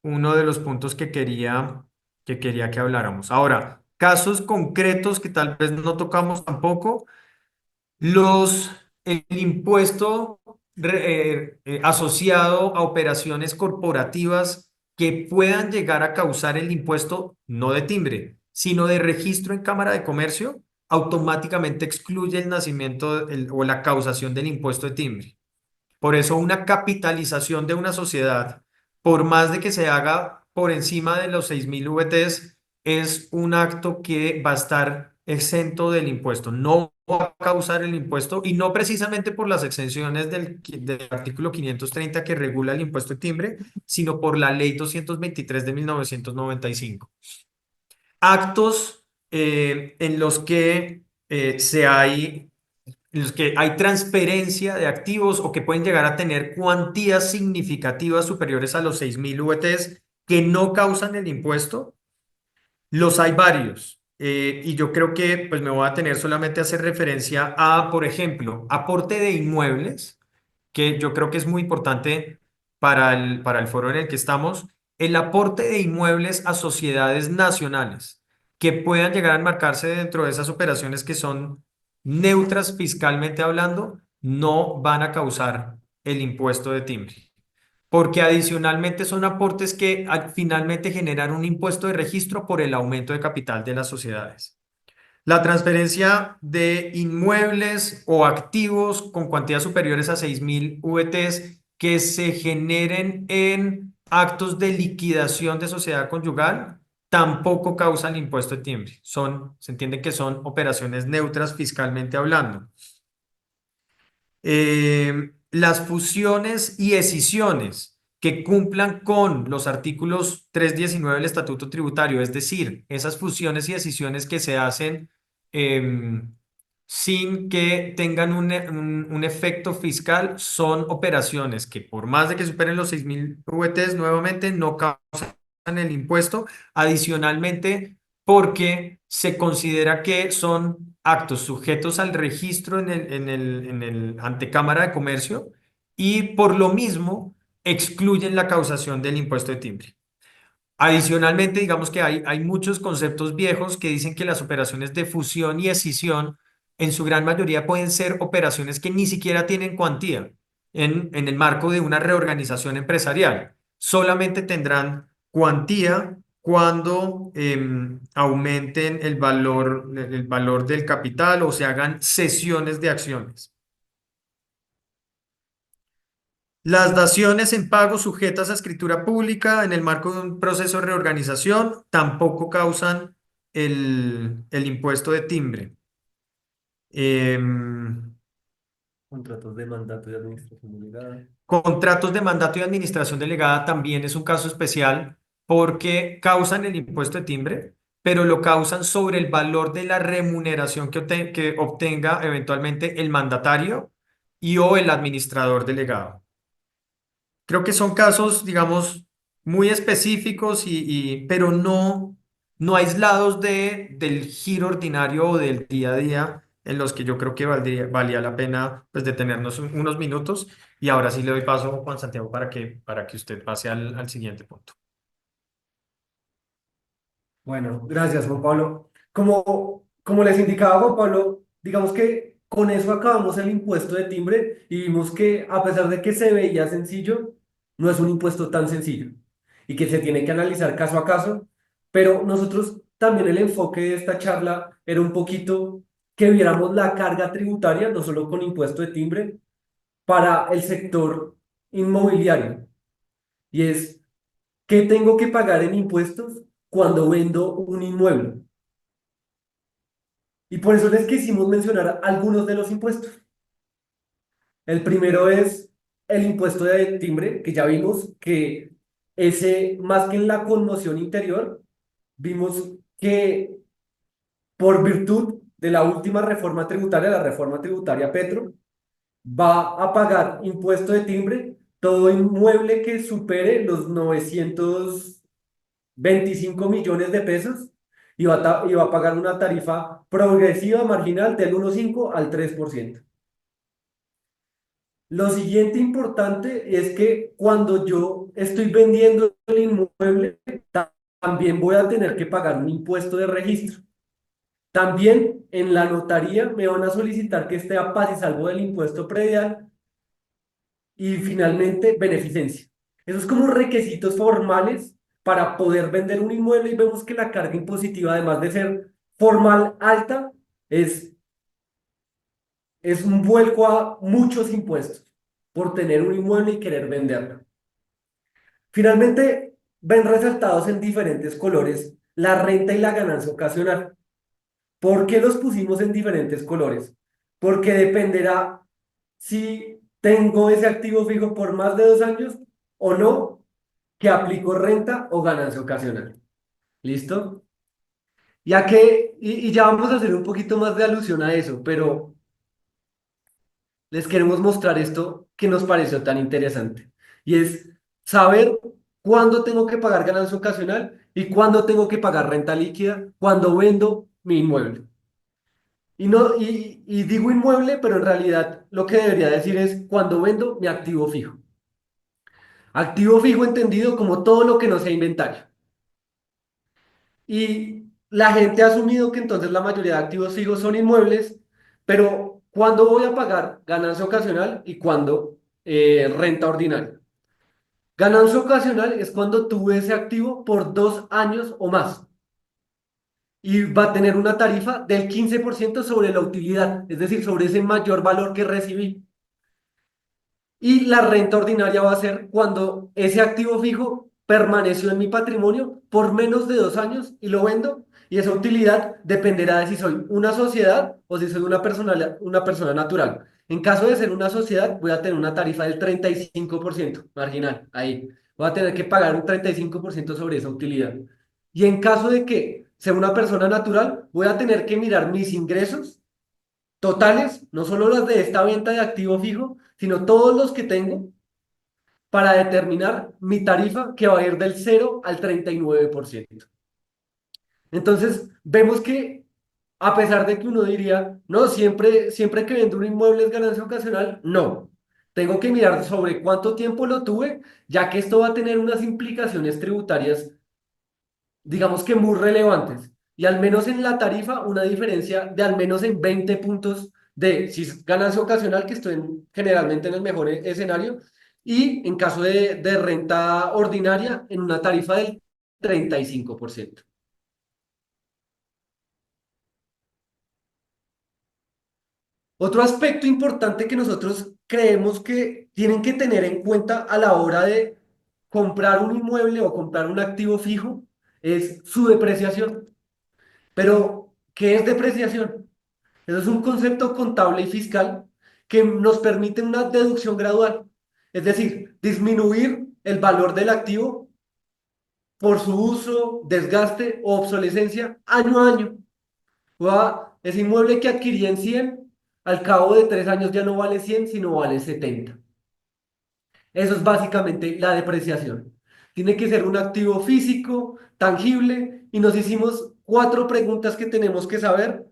uno de los puntos que quería que habláramos. Ahora, casos concretos que tal vez no tocamos tampoco. El impuesto asociado a operaciones corporativas que puedan llegar a causar el impuesto no de timbre, sino de registro en Cámara de Comercio, automáticamente excluye el nacimiento o la causación del impuesto de timbre. Por eso una capitalización de una sociedad, por más de que se haga por encima de los 6.000 VTs, es un acto que va a estar exento del impuesto. No va a causar el impuesto y no precisamente por las exenciones del artículo 530 que regula el impuesto de timbre, sino por la ley 223 de 1995. Actos en los que en los que hay transferencia de activos o que pueden llegar a tener cuantías significativas superiores a los 6.000 VTs que no causan el impuesto, los hay varios. Y yo creo que pues me voy a tener solamente a hacer referencia a, por ejemplo, aporte de inmuebles, que yo creo que es muy importante para el foro en el que estamos, el aporte de inmuebles a sociedades nacionales que puedan llegar a enmarcarse dentro de esas operaciones que son neutras fiscalmente hablando, no van a causar el impuesto de timbre porque adicionalmente son aportes que finalmente generan un impuesto de registro por el aumento de capital de las sociedades. La transferencia de inmuebles o activos con cuantías superiores a 6.000 VTs que se generen en actos de liquidación de sociedad conyugal tampoco causan impuesto de timbre. Se entiende que son operaciones neutras fiscalmente hablando. Las fusiones y escisiones que cumplan con los artículos 319 del Estatuto Tributario, es decir, esas fusiones y escisiones que se hacen sin que tengan un efecto fiscal, son operaciones que por más de que superen los 6.000 VTs, nuevamente no causan el impuesto. Adicionalmente, porque se considera que son actos sujetos al registro en el antecámara de comercio y por lo mismo excluyen la causación del impuesto de timbre. Adicionalmente, digamos que hay muchos conceptos viejos que dicen que las operaciones de fusión y escisión en su gran mayoría pueden ser operaciones que ni siquiera tienen cuantía en el marco de una reorganización empresarial. Solamente tendrán cuantía cuando aumenten el valor del capital o se hagan cesiones de acciones. Las daciones en pago sujetas a escritura pública en el marco de un proceso de reorganización tampoco causan el impuesto de timbre. Contratos de mandato y administración delegada. Contratos de mandato y administración delegada también es un caso especial porque causan el impuesto de timbre, pero lo causan sobre el valor de la remuneración que obtenga eventualmente el mandatario y o el administrador delegado. Creo que son casos, digamos, muy específicos pero no aislados del giro ordinario o del día a día en los que yo creo que valía la pena pues, detenernos unos minutos. Y ahora sí le doy paso a Juan Santiago para que usted pase al siguiente punto. Bueno, gracias, Juan Pablo. Como les indicaba Juan Pablo, digamos que con eso acabamos el impuesto de timbre y vimos que a pesar de que se veía sencillo, no es un impuesto tan sencillo y que se tiene que analizar caso a caso, pero nosotros también el enfoque de esta charla era un poquito que viéramos la carga tributaria, no solo con impuesto de timbre, para el sector inmobiliario. Y es, ¿qué tengo que pagar en impuestos cuando vendo un inmueble? Y por eso les quisimos mencionar algunos de los impuestos. El primero es el impuesto de timbre, que ya vimos que ese, más que en la conmoción interior, vimos que por virtud de la última reforma tributaria, la reforma tributaria Petro, va a pagar impuesto de timbre todo inmueble que supere los 925 millones de pesos y va a pagar una tarifa progresiva marginal del 1,5 al 3%. Lo siguiente importante es que cuando yo estoy vendiendo el inmueble, también voy a tener que pagar un impuesto de registro. También en la notaría me van a solicitar que esté a paz y salvo del impuesto predial y finalmente beneficencia. Esos como requisitos formales para poder vender un inmueble y vemos que la carga impositiva, además de ser formal alta, es un vuelco a muchos impuestos por tener un inmueble y querer venderlo. Finalmente, ven resaltados en diferentes colores la renta y la ganancia ocasional. ¿Por qué los pusimos en diferentes colores? porque dependerá si tengo ese activo fijo por más de 2 años o no, que aplico renta o ganancia ocasional. ¿Listo? Y ya vamos a hacer un poquito más de alusión a eso, pero les queremos mostrar esto que nos pareció tan interesante. Y es saber cuándo tengo que pagar ganancia ocasional y cuándo tengo que pagar renta líquida cuando vendo mi inmueble. Y digo inmueble, pero en realidad lo que debería decir es cuando vendo mi activo fijo. Activo fijo entendido como todo lo que no sea inventario. Y la gente ha asumido que entonces la mayoría de activos fijos son inmuebles, pero ¿cuándo voy a pagar ganancia ocasional y cuándo renta ordinaria? Ganancia ocasional es cuando tuve ese activo por 2 años o más y va a tener una tarifa del 15% sobre la utilidad, es decir, sobre ese mayor valor que recibí. Y la renta ordinaria va a ser cuando ese activo fijo permaneció en mi patrimonio por menos de 2 años y lo vendo. Y esa utilidad dependerá de si soy una sociedad o si soy una persona natural. En caso de ser una sociedad, voy a tener una tarifa del 35% marginal. Ahí. Voy a tener que pagar un 35% sobre esa utilidad. Y en caso de que sea una persona natural, voy a tener que mirar mis ingresos totales, no solo las de esta venta de activo fijo, sino todos los que tengo para determinar mi tarifa que va a ir del 0 al 39%. Entonces, vemos que a pesar de que uno diría, no, siempre que vendo un inmueble es ganancia ocasional, no. Tengo que mirar sobre cuánto tiempo lo tuve, ya que esto va a tener unas implicaciones tributarias, digamos que muy relevantes. Y al menos en la tarifa, una diferencia de al menos en 20 puntos de si es ganancia ocasional, que estoy generalmente en el mejor escenario, y en caso de renta ordinaria, en una tarifa del 35%. Otro aspecto importante que nosotros creemos que tienen que tener en cuenta a la hora de comprar un inmueble o comprar un activo fijo es su depreciación. Pero, ¿qué es depreciación? Eso es un concepto contable y fiscal que nos permite una deducción gradual, es decir, disminuir el valor del activo por su uso, desgaste o obsolescencia año a año. Ese inmueble que adquirí en 100, al cabo de 3 años ya no vale 100, sino vale 70. Eso es básicamente la depreciación. Tiene que ser un activo físico, tangible, y nos hicimos 4 preguntas que tenemos que saber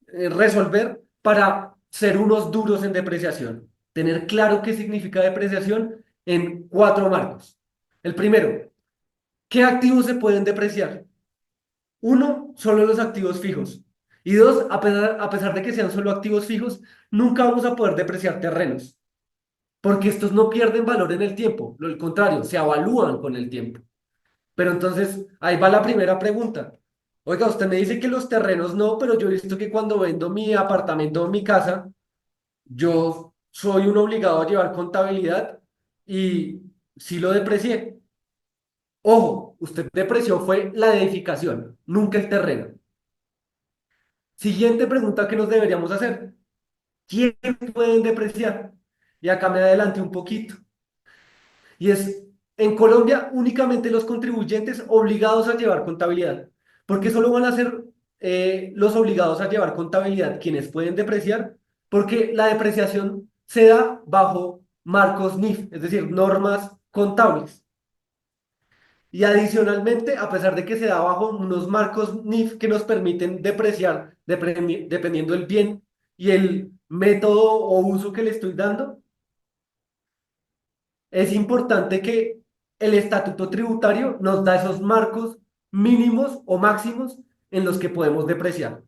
resolver para ser unos duros en depreciación. Tener claro qué significa depreciación en 4 marcos. El primero, ¿qué activos se pueden depreciar? Uno, solo los activos fijos. Y dos, a pesar de que sean solo activos fijos, nunca vamos a poder depreciar terrenos, porque estos no pierden valor en el tiempo, lo contrario, se avalúan con el tiempo. Pero entonces, ahí va la primera pregunta. Oiga, usted me dice que los terrenos no, pero yo he visto que cuando vendo mi apartamento o mi casa, yo soy un obligado a llevar contabilidad y sí lo deprecié. Ojo, usted depreció fue la edificación, nunca el terreno. Siguiente pregunta que nos deberíamos hacer. ¿Quién pueden depreciar? Y acá me adelanté un poquito. Y es, en Colombia únicamente los contribuyentes obligados a llevar contabilidad, porque solo van a ser los obligados a llevar contabilidad quienes pueden depreciar, porque la depreciación se da bajo marcos NIF, es decir, normas contables. Y adicionalmente, a pesar de que se da bajo unos marcos NIF que nos permiten depreciar dependiendo del bien y el método o uso que le estoy dando, es importante que el estatuto tributario nos da esos marcos mínimos o máximos en los que podemos depreciar.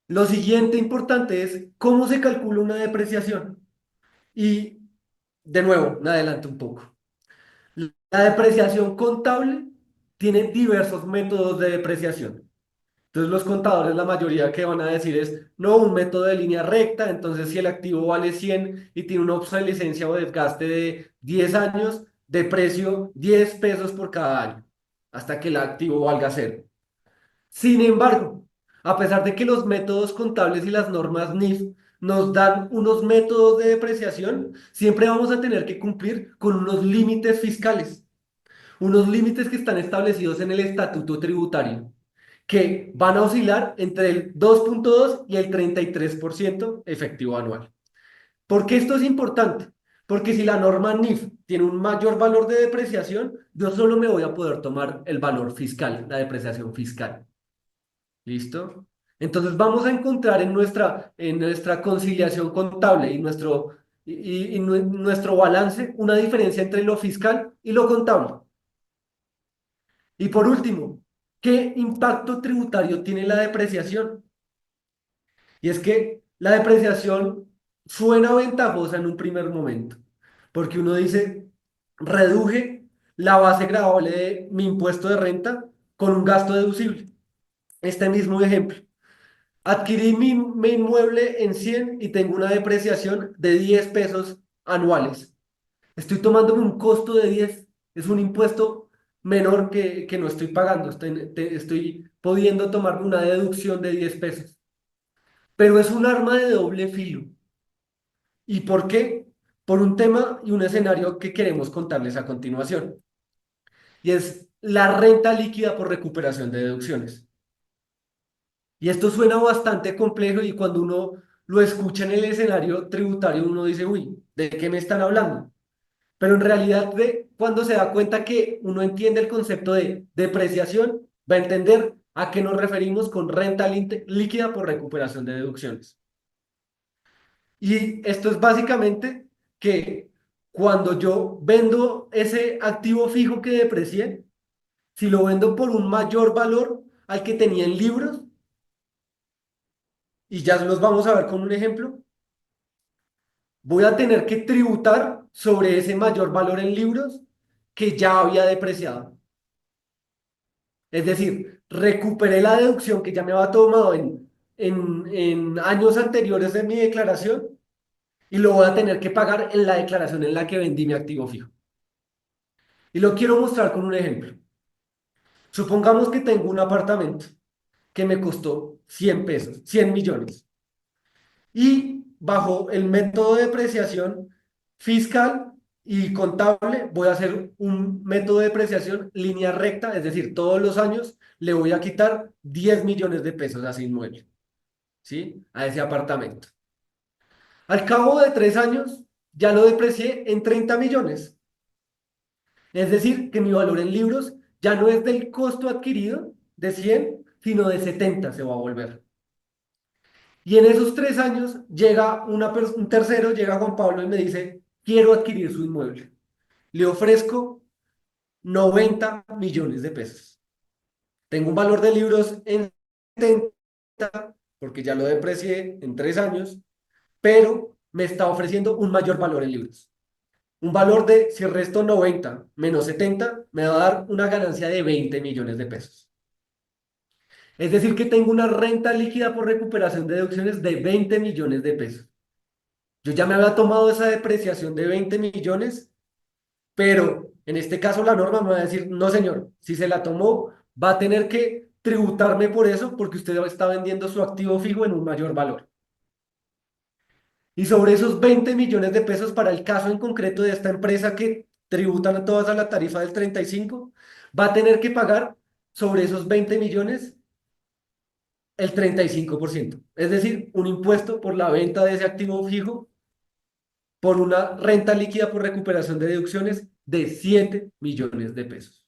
Lo siguiente importante es cómo se calcula una depreciación. Y de nuevo, me adelanto un poco. La depreciación contable tiene diversos métodos de depreciación. Entonces los contadores, la mayoría que van a decir es, no, un método de línea recta, entonces si el activo vale 100 y tiene una obsolescencia o desgaste de 10 años, de precio 10 pesos por cada año, hasta que el activo valga cero. Sin embargo, A pesar de que los métodos contables y las normas NIF nos dan unos métodos de depreciación, siempre vamos a tener que cumplir con unos límites fiscales, unos límites que están establecidos en el estatuto tributario, que van a oscilar entre el 2,2 y el 33% efectivo anual. ¿Por qué esto es importante? Porque si la norma NIF tiene un mayor valor de depreciación, yo solo me voy a poder tomar el valor fiscal, la depreciación fiscal. ¿Listo? Entonces vamos a encontrar en nuestra conciliación contable y nuestro balance una diferencia entre lo fiscal y lo contable. Y por último, ¿qué impacto tributario tiene la depreciación? Y es que la depreciación suena ventajosa en un primer momento, porque uno dice, reduje la base gravable de mi impuesto de renta con un gasto deducible. Este mismo ejemplo. Adquirí mi inmueble en 100 y tengo una depreciación de 10 pesos anuales. Estoy tomándome un costo de 10. Es un impuesto menor que no estoy pagando. Estoy pudiendo tomarme una deducción de 10 pesos. Pero es un arma de doble filo. ¿Y por qué? Por un tema y un escenario que queremos contarles a continuación. Y es la renta líquida por recuperación de deducciones. Y esto suena bastante complejo y cuando uno lo escucha en el escenario tributario, uno dice, uy, ¿de qué me están hablando? Pero en realidad, cuando se da cuenta que uno entiende el concepto de depreciación, va a entender a qué nos referimos con renta líquida por recuperación de deducciones. Y esto es básicamente que cuando yo vendo ese activo fijo que deprecié, si lo vendo por un mayor valor al que tenía en libros, y ya los vamos a ver con un ejemplo, voy a tener que tributar sobre ese mayor valor en libros que ya había depreciado. Es decir, recuperé la deducción que ya me había tomado en años anteriores de mi declaración y lo voy a tener que pagar en la declaración en la que vendí mi activo fijo. Y lo quiero mostrar con un ejemplo. Supongamos que tengo un apartamento que me costó 100 pesos, 100 millones. Y bajo el método de depreciación fiscal y contable, voy a hacer un método de depreciación línea recta, es decir, todos los años le voy a quitar 10 millones de pesos a ese inmueble, ¿sí? A ese apartamento. Al cabo de 3 años, ya lo deprecié en 30 millones. Es decir, que mi valor en libros ya no es del costo adquirido de 100, sino de 70 se va a volver. Y en esos 3 años llega un tercero, llega Juan Pablo y me dice, quiero adquirir su inmueble. Le ofrezco 90 millones de pesos. Tengo un valor de libros en 70, porque ya lo deprecié en 3 años, pero me está ofreciendo un mayor valor en libros. Un valor de, si resto 90 menos 70, me va a dar una ganancia de 20 millones de pesos. Es decir, que tengo una renta líquida por recuperación de deducciones de 20 millones de pesos. Yo ya me había tomado esa depreciación de 20 millones, pero en este caso la norma me va a decir, no señor, si se la tomó, va a tener que tributarme por eso porque usted está vendiendo su activo fijo en un mayor valor. Y sobre esos 20 millones de pesos para el caso en concreto de esta empresa que tributan todas a la tarifa del 35, va a tener que pagar sobre esos 20 millones el 35%. Es decir, un impuesto por la venta de ese activo fijo por una renta líquida por recuperación de deducciones de 7 millones de pesos.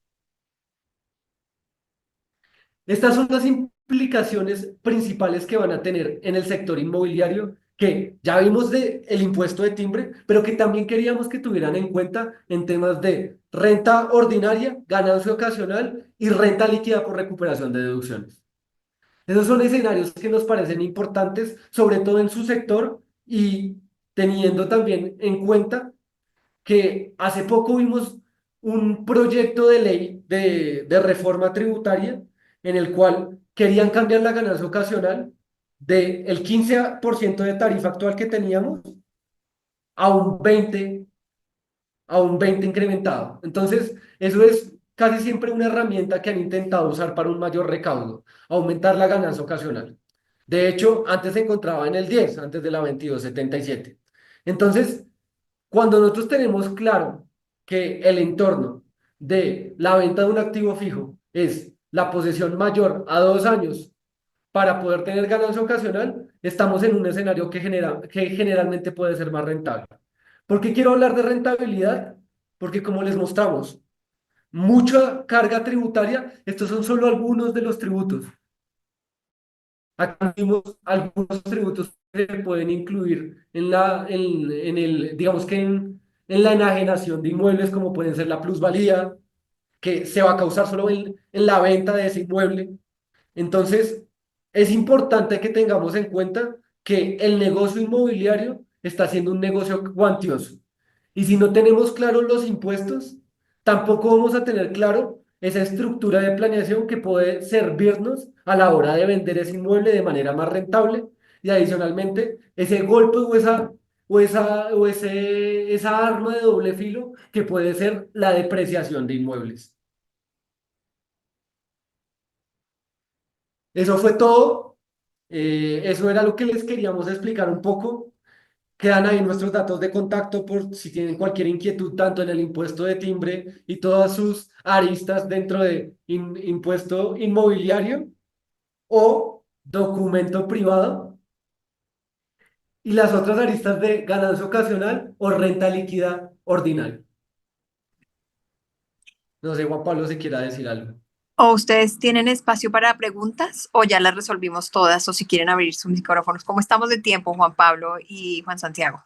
Estas son las implicaciones principales que van a tener en el sector inmobiliario, que ya vimos el impuesto de timbre, pero que también queríamos que tuvieran en cuenta en temas de renta ordinaria, ganancia ocasional y renta líquida por recuperación de deducciones. Esos son escenarios que nos parecen importantes, sobre todo en su sector y teniendo también en cuenta que hace poco vimos un proyecto de ley de reforma tributaria en el cual querían cambiar la ganancia ocasional del 15% de tarifa actual que teníamos a un 20 incrementado. Entonces, eso es casi siempre una herramienta que han intentado usar para un mayor recaudo, aumentar la ganancia ocasional. De hecho, antes se encontraba en el 10, antes de la 2277. Entonces, cuando nosotros tenemos claro que el entorno de la venta de un activo fijo es la posesión mayor a 2 años para poder tener ganancia ocasional, estamos en un escenario que generalmente puede ser más rentable. ¿Por qué quiero hablar de rentabilidad? Porque como les mostramos, mucha carga tributaria, estos son solo algunos de los tributos. Acá vimos algunos tributos que se pueden incluir digamos que en la enajenación de inmuebles, como pueden ser la plusvalía, que se va a causar solo en la venta de ese inmueble. Entonces, es importante que tengamos en cuenta que el negocio inmobiliario está siendo un negocio cuantioso. Y si no tenemos claros los impuestos, tampoco vamos a tener claro esa estructura de planeación que puede servirnos a la hora de vender ese inmueble de manera más rentable y adicionalmente ese golpe esa arma de doble filo que puede ser la depreciación de inmuebles. Eso fue todo. Eso era lo que les queríamos explicar un poco. Quedan ahí nuestros datos de contacto por si tienen cualquier inquietud, tanto en el impuesto de timbre y todas sus aristas dentro de impuesto inmobiliario o documento privado y las otras aristas de ganancia ocasional o renta líquida ordinaria. No sé, Juan Pablo, si quiera decir algo. ¿O ustedes tienen espacio para preguntas o ya las resolvimos todas o si quieren abrir sus micrófonos? ¿Cómo estamos de tiempo, Juan Pablo y Juan Santiago?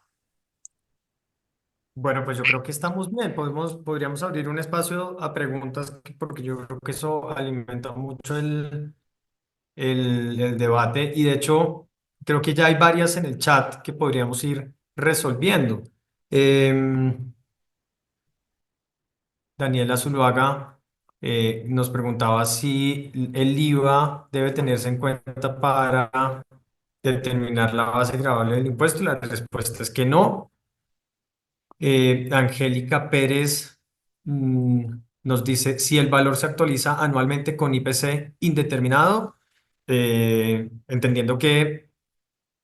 Bueno, pues yo creo que estamos bien. Podríamos abrir un espacio a preguntas porque yo creo que eso alimenta mucho el debate y de hecho creo que ya hay varias en el chat que podríamos ir resolviendo. Daniela Zuluaga nos preguntaba si el IVA debe tenerse en cuenta para determinar la base gravable del impuesto y la respuesta es que no. Angélica Pérez nos dice si el valor se actualiza anualmente con IPC indeterminado, entendiendo que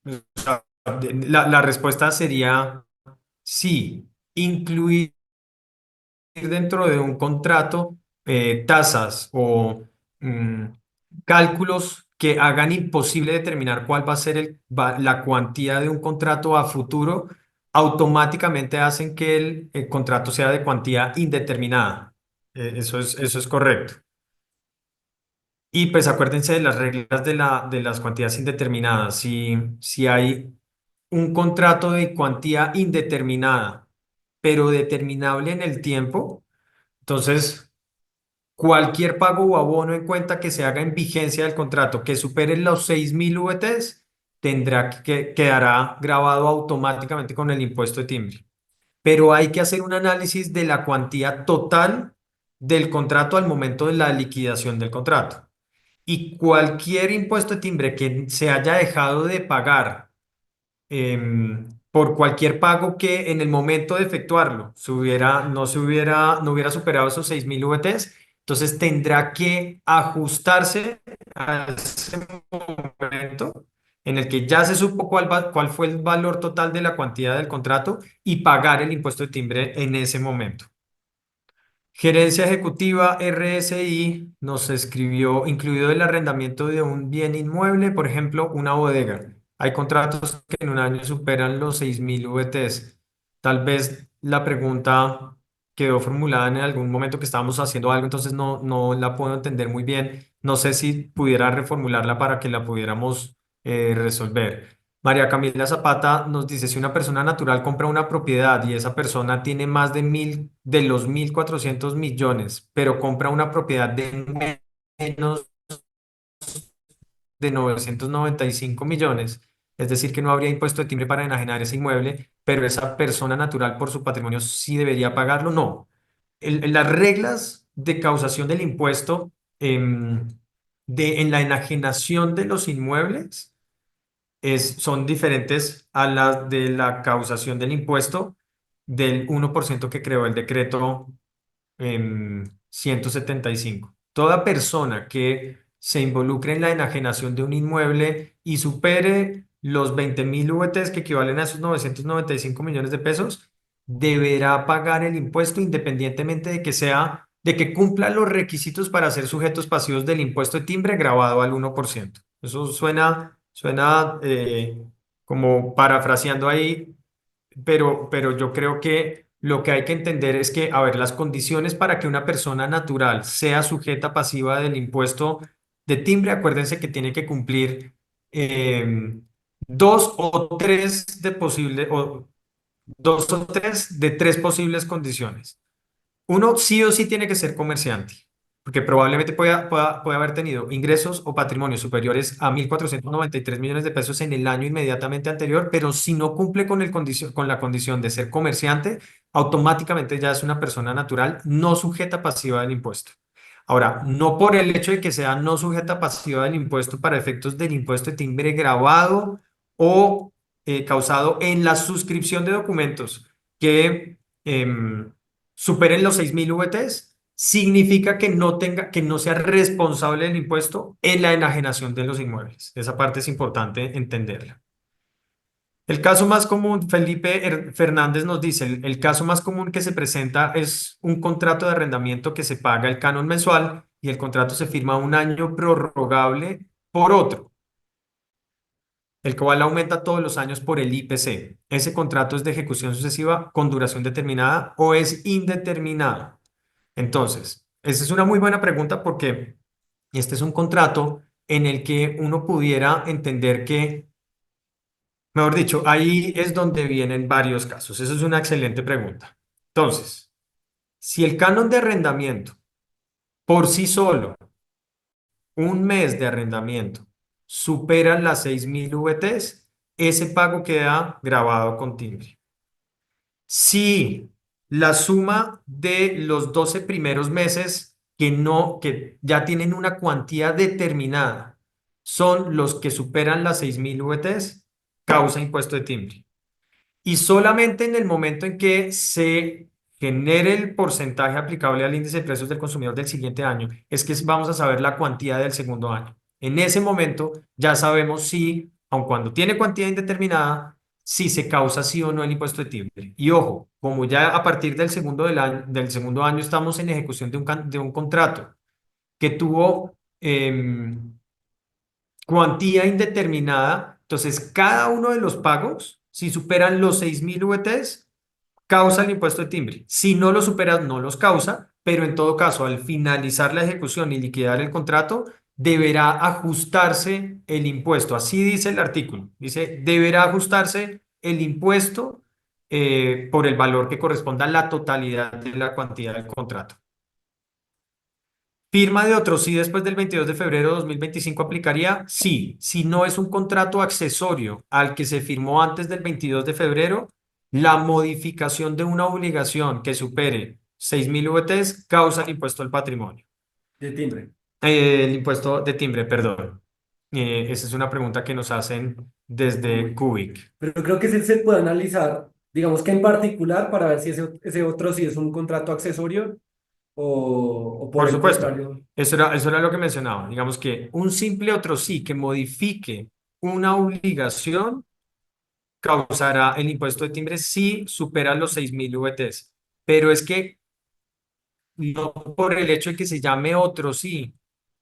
o sea, la respuesta sería sí, incluir dentro de un contrato tasas o mm, cálculos que hagan imposible determinar cuál va a ser la cuantía de un contrato a futuro, automáticamente hacen que el contrato sea de cuantía indeterminada. Eso es correcto. Y pues acuérdense de las reglas de las cuantías indeterminadas. Si hay un contrato de cuantía indeterminada, pero determinable en el tiempo, entonces cualquier pago o abono en cuenta que se haga en vigencia del contrato que supere los 6.000 VTs quedará grabado automáticamente con el impuesto de timbre. Pero hay que hacer un análisis de la cuantía total del contrato al momento de la liquidación del contrato. Y cualquier impuesto de timbre que se haya dejado de pagar por cualquier pago que en el momento de efectuarlo no hubiera superado esos 6.000 VTs, entonces tendrá que ajustarse a ese momento en el que ya se supo cuál fue el valor total de la cuantía del contrato y pagar el impuesto de timbre en ese momento. Gerencia Ejecutiva RSI nos escribió, incluido el arrendamiento de un bien inmueble, por ejemplo, una bodega. Hay contratos que en un año superan los 6.000 VTs. Tal vez la pregunta quedó formulada en algún momento que estábamos haciendo algo, entonces no la puedo entender muy bien. No sé si pudiera reformularla para que la pudiéramos resolver. María Camila Zapata nos dice, si una persona natural compra una propiedad y esa persona tiene más de los 1.400 millones, pero compra una propiedad de menos de 995 millones, es decir, que no habría impuesto de timbre para enajenar ese inmueble, pero esa persona natural por su patrimonio sí debería pagarlo, no. Las reglas de causación del impuesto en la enajenación de los inmuebles son diferentes a las de la causación del impuesto del 1% que creó el decreto 175. Toda persona que se involucre en la enajenación de un inmueble y supere los 20.000 VTs, que equivalen a esos 995 millones de pesos, deberá pagar el impuesto independientemente de que cumpla los requisitos para ser sujetos pasivos del impuesto de timbre grabado al 1%. Eso suena como parafraseando ahí, pero yo creo que lo que hay que entender es que, a ver, las condiciones para que una persona natural sea sujeta pasiva del impuesto de timbre, acuérdense que tiene que cumplir dos o tres de posible, o dos o tres de tres posibles condiciones. Uno sí o sí tiene que ser comerciante, porque probablemente pueda haber tenido ingresos o patrimonios superiores a 1.493 millones de pesos en el año inmediatamente anterior, pero si no cumple con la condición de ser comerciante, automáticamente ya es una persona natural no sujeta pasiva del impuesto. Ahora, no por el hecho de que sea no sujeta pasiva del impuesto para efectos del impuesto de timbre grabado o causado en la suscripción de documentos que superen los 6.000 VTs, significa que no sea responsable del impuesto en la enajenación de los inmuebles. Esa parte es importante entenderla. El caso más común, Felipe Fernández nos dice, el caso más común que se presenta es un contrato de arrendamiento que se paga el canon mensual y el contrato se firma un año prorrogable por otro, el cual aumenta todos los años por el IPC. Ese contrato es de ejecución sucesiva con duración determinada o es indeterminado. Entonces, esa es una muy buena pregunta porque este es un contrato en el que uno pudiera entender que, mejor dicho, ahí es donde vienen varios casos. Esa es una excelente pregunta. Entonces, si el canon de arrendamiento por sí solo, un mes de arrendamiento, supera las 6.000 VTs, ese pago queda grabado con timbre. Si la suma de los 12 primeros meses que ya tienen una cuantía determinada son los que superan las 6.000 VTs, causa impuesto de timbre. Y solamente en el momento en que se genere el porcentaje aplicable al índice de precios del consumidor del siguiente año, es que vamos a saber la cuantía del segundo año. En ese momento ya sabemos si, aun cuando tiene cuantía indeterminada, si se causa sí o no el impuesto de timbre. Y ojo, como ya a partir del segundo año estamos en ejecución de un contrato que tuvo cuantía indeterminada, entonces cada uno de los pagos, si superan los 6.000 VTs, causa el impuesto de timbre. Si no lo superas, no los causa, pero en todo caso, al finalizar la ejecución y liquidar el contrato, deberá ajustarse el impuesto. Así dice el artículo. Dice, deberá ajustarse el impuesto por el valor que corresponda a la totalidad de la cuantía del contrato. ¿Firma de otro sí después del 22 de febrero de 2025 aplicaría? Sí, si no es un contrato accesorio al que se firmó antes del 22 de febrero, la modificación de una obligación que supere 6.000 VTs causa el impuesto al patrimonio. De timbre. El impuesto de timbre, perdón. Esa es una pregunta que nos hacen desde Cubic. Pero creo que se puede analizar, digamos que en particular, para ver si ese otro sí es un contrato accesorio o por Por el supuesto, contrario. eso era lo que mencionaba. Digamos que un simple otro sí que modifique una obligación causará el impuesto de timbre si supera los 6.000 VTs. Pero es que no por el hecho de que se llame otro sí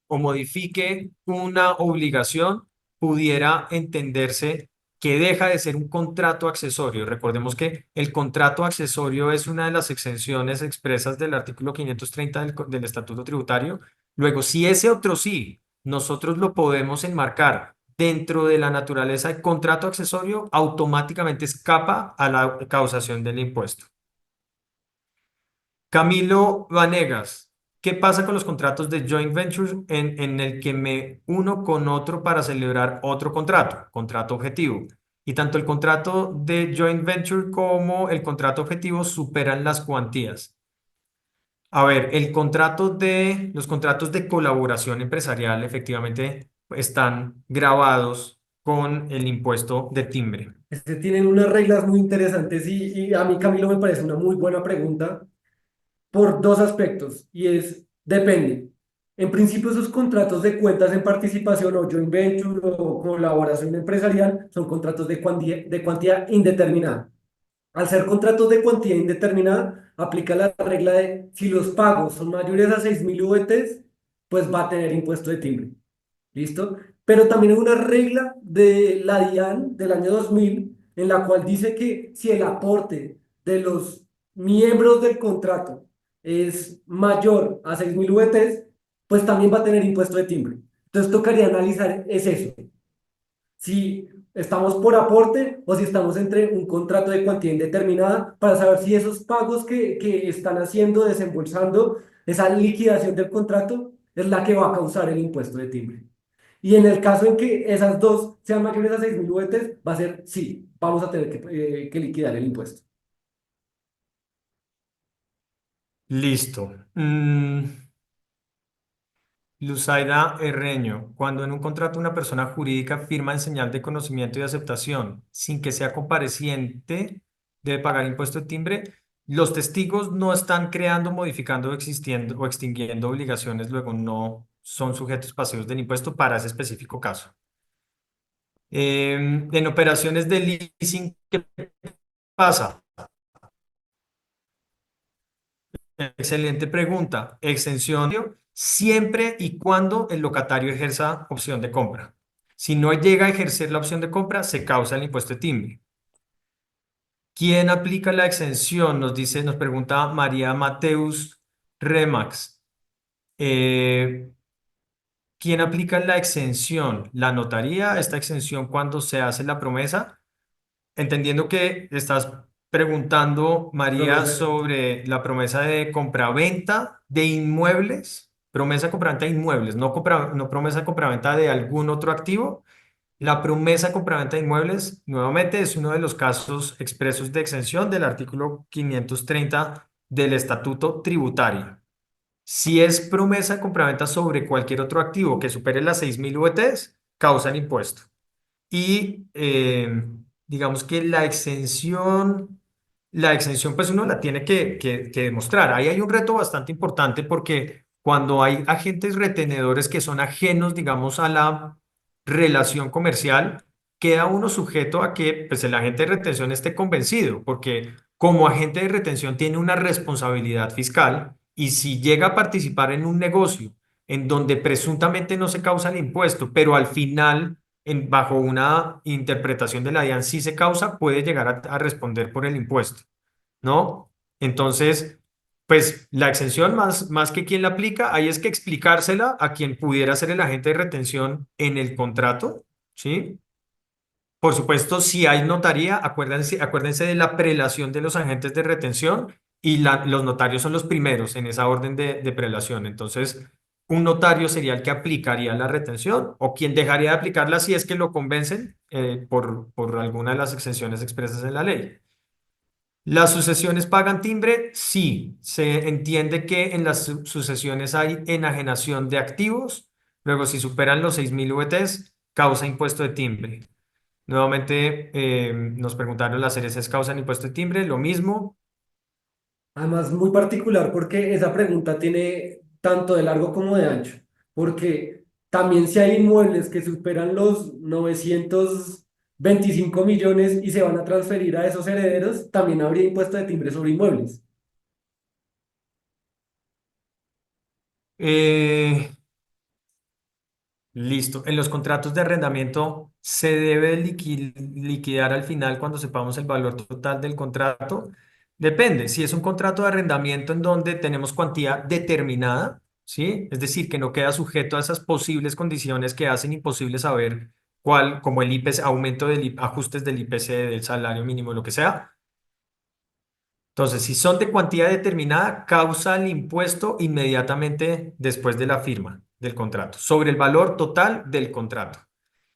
o modifique una obligación, pudiera entenderse que deja de ser un contrato accesorio. Recordemos que el contrato accesorio es una de las exenciones expresas del artículo 530 del Estatuto Tributario. Luego, si ese otro sí, nosotros lo podemos enmarcar dentro de la naturaleza de contrato accesorio, automáticamente escapa a la causación del impuesto. Camilo Vanegas, ¿qué pasa con los contratos de joint venture en el que me uno con otro para celebrar otro contrato objetivo? Y tanto el contrato de joint venture como el contrato objetivo superan las cuantías. A ver, los contratos de colaboración empresarial efectivamente están grabados con el impuesto de timbre. Tienen unas reglas muy interesantes y a mí, Camilo, me parece una muy buena pregunta por dos aspectos y depende. En principio, esos contratos de cuentas en participación o joint venture o colaboración empresarial son contratos de cuantía indeterminada. Al ser contratos de cuantía indeterminada, aplica la regla de si los pagos son mayores a 6.000 VTs, pues va a tener impuesto de timbre. ¿Listo? Pero también hay una regla de la DIAN del año 2000 en la cual dice que si el aporte de los miembros del contrato es mayor a 6.000 VTs, pues también va a tener impuesto de timbre. Entonces tocaría analizar es eso, si estamos por aporte o si estamos entre un contrato de cuantía indeterminada para saber si esos pagos que están haciendo, desembolsando, esa liquidación del contrato es la que va a causar el impuesto de timbre. Y en el caso en que esas dos sean mayores a 6.000 VTs, va a ser sí, vamos a tener que liquidar el impuesto. Listo. Luzaida Herreño, cuando en un contrato una persona jurídica firma en señal de conocimiento y aceptación sin que sea compareciente, debe pagar impuesto de timbre. Los testigos no están creando, modificando o extinguiendo obligaciones, luego no son sujetos pasivos del impuesto para ese específico caso. En operaciones de leasing, ¿qué pasa? Excelente pregunta. Extensión siempre y cuando el locatario ejerza opción de compra. Si no llega a ejercer la opción de compra, se causa el impuesto de timbre. ¿Quién aplica la exención? Nos pregunta María Mateus Remax. ¿Quién aplica la exención? ¿La notaría? ¿Esta exención cuando se hace la promesa? Entendiendo que estás preguntando, María, Promesa. sobre la promesa de compraventa de inmuebles, promesa de compraventa de inmuebles, no promesa de compraventa de algún otro activo. La promesa de compraventa de inmuebles, nuevamente, es uno de los casos expresos de exención del artículo 530 del Estatuto Tributario. Si es promesa de compraventa sobre cualquier otro activo que supere las 6.000 VTs, causan impuesto. Y digamos que la exención pues uno la tiene que demostrar. Ahí hay un reto bastante importante porque cuando hay agentes retenedores que son ajenos, digamos, a la relación comercial, queda uno sujeto a que pues, el agente de retención esté convencido, porque como agente de retención tiene una responsabilidad fiscal y si llega a participar en un negocio en donde presuntamente no se causa el impuesto, pero al final bajo una interpretación de la DIAN sí se causa, puede llegar a responder por el impuesto, ¿no? Entonces, pues la exención más que quien la aplica, ahí es que explicársela a quien pudiera ser el agente de retención en el contrato, ¿sí? Por supuesto, si hay notaría, acuérdense de la prelación de los agentes de retención y los notarios son los primeros en esa orden de prelación. Entonces, un notario sería el que aplicaría la retención o quien dejaría de aplicarla si es que lo convencen por alguna de las exenciones expresas en la ley. ¿Las sucesiones pagan timbre? Sí, se entiende que en las sucesiones hay enajenación de activos. Luego, si superan los 6.000 VTs, causa impuesto de timbre. Nuevamente nos preguntaron, ¿las herencias causan impuesto de timbre? Lo mismo. Además, muy particular porque esa pregunta tiene tanto de largo como de ancho, porque también si hay inmuebles que superan los 925 millones y se van a transferir a esos herederos, también habría impuesto de timbre sobre inmuebles. Eh, Listo. En los contratos de arrendamiento se debe liquidar al final cuando sepamos el valor total del contrato. Depende. Si es un contrato de arrendamiento en donde tenemos cuantía determinada, ¿sí? Es decir, que no queda sujeto a esas posibles condiciones que hacen imposible saber cuál, como el IPC, aumento del ajustes del IPC, del salario mínimo, lo que sea. Entonces, si son de cuantía determinada, causa el impuesto inmediatamente después de la firma del contrato, sobre el valor total del contrato.